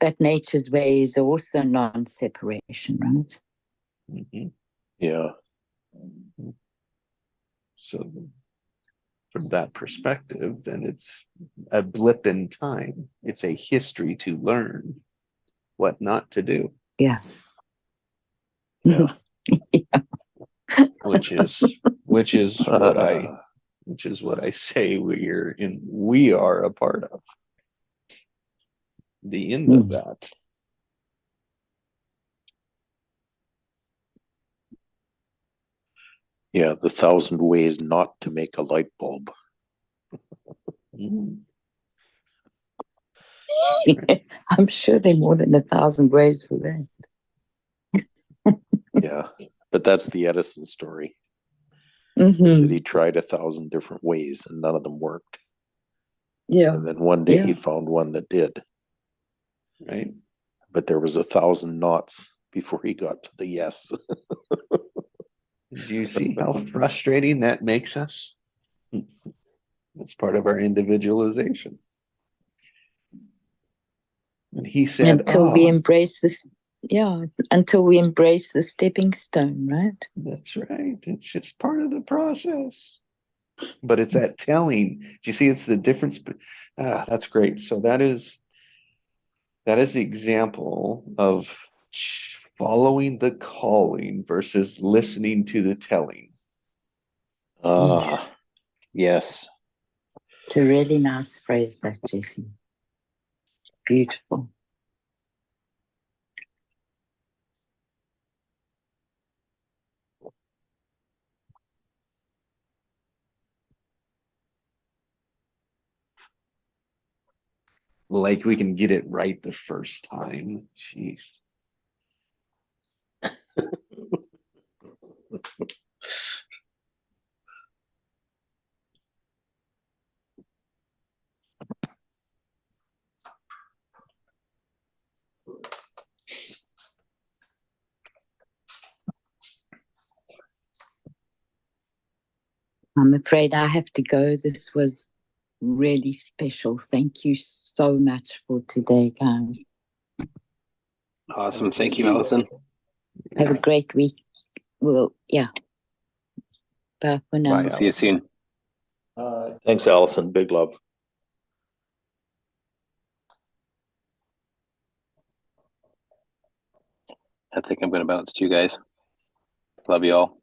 But nature's way is also non-separation, right? Mm-hmm. Yeah. So from that perspective, then it's a blip in time. It's a history to learn what not to do. Yeah. Yeah. Which is which is what I say we are a part of. The end of that. Yeah, the 1,000 ways not to make a light bulb. Mm. I'm sure there are more than 1,000 ways for that. Yeah, but that's the Edison story. Mm-hmm. Is that he tried 1,000 different ways and none of them worked. Yeah. And then one day he found one that did. Right. But there was 1,000 knots before he got to the yes. Do you see how frustrating that makes us? That's part of our individualization. And he said, until we embrace this, until we embrace the stepping stone, right? That's right. It's just part of the process. But it's that telling. Do you see it's the difference? That's great. So that is the example of following the calling versus listening to the telling. Yes. It's a really nice phrase, that, Jesse. Beautiful. Like we can get it right the first time. Jeez. I'm afraid I have to go. This was really special. Thank you so much for today, guys. Awesome. Thank you, Allison. Have a great week. Well, yeah. Bye for now. Bye, See you soon. Thanks, Allison. Big love. I think I'm going to bounce too, guys. Love you all.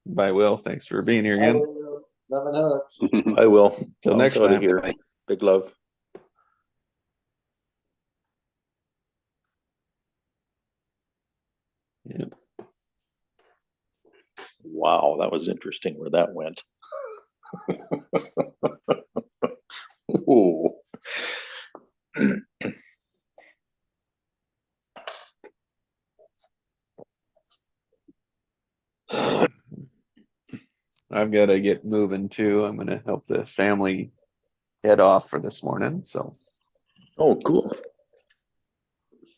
Bye, Will. Thanks for being here again. Love and hugs. I will. Till next Bounce out of time. here. Bye. Big love. Yep. Wow, that was interesting where that went. Ooh. I've got to get moving too. I'm going to help the family head off for this morning. So, Oh, cool.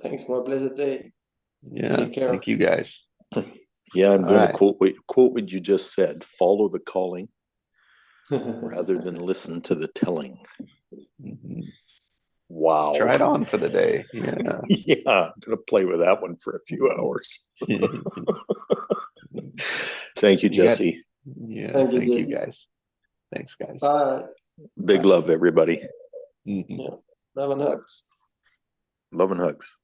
Thanks for a blessed day. yeah, Take care. thank you guys. Yeah, I'm All going right. to quote what you just said. Follow the calling rather than listen to the telling. Mhm. Wow. Try it on for the day. Yeah. Yeah, I'm going to play with that one for a few hours. Thank you, Jesse. Yeah, Thank you, thank you Jesse. guys. Thanks, guys. Bye. Big love, everybody. Mhm. Yeah. Love and hugs. Love and hugs.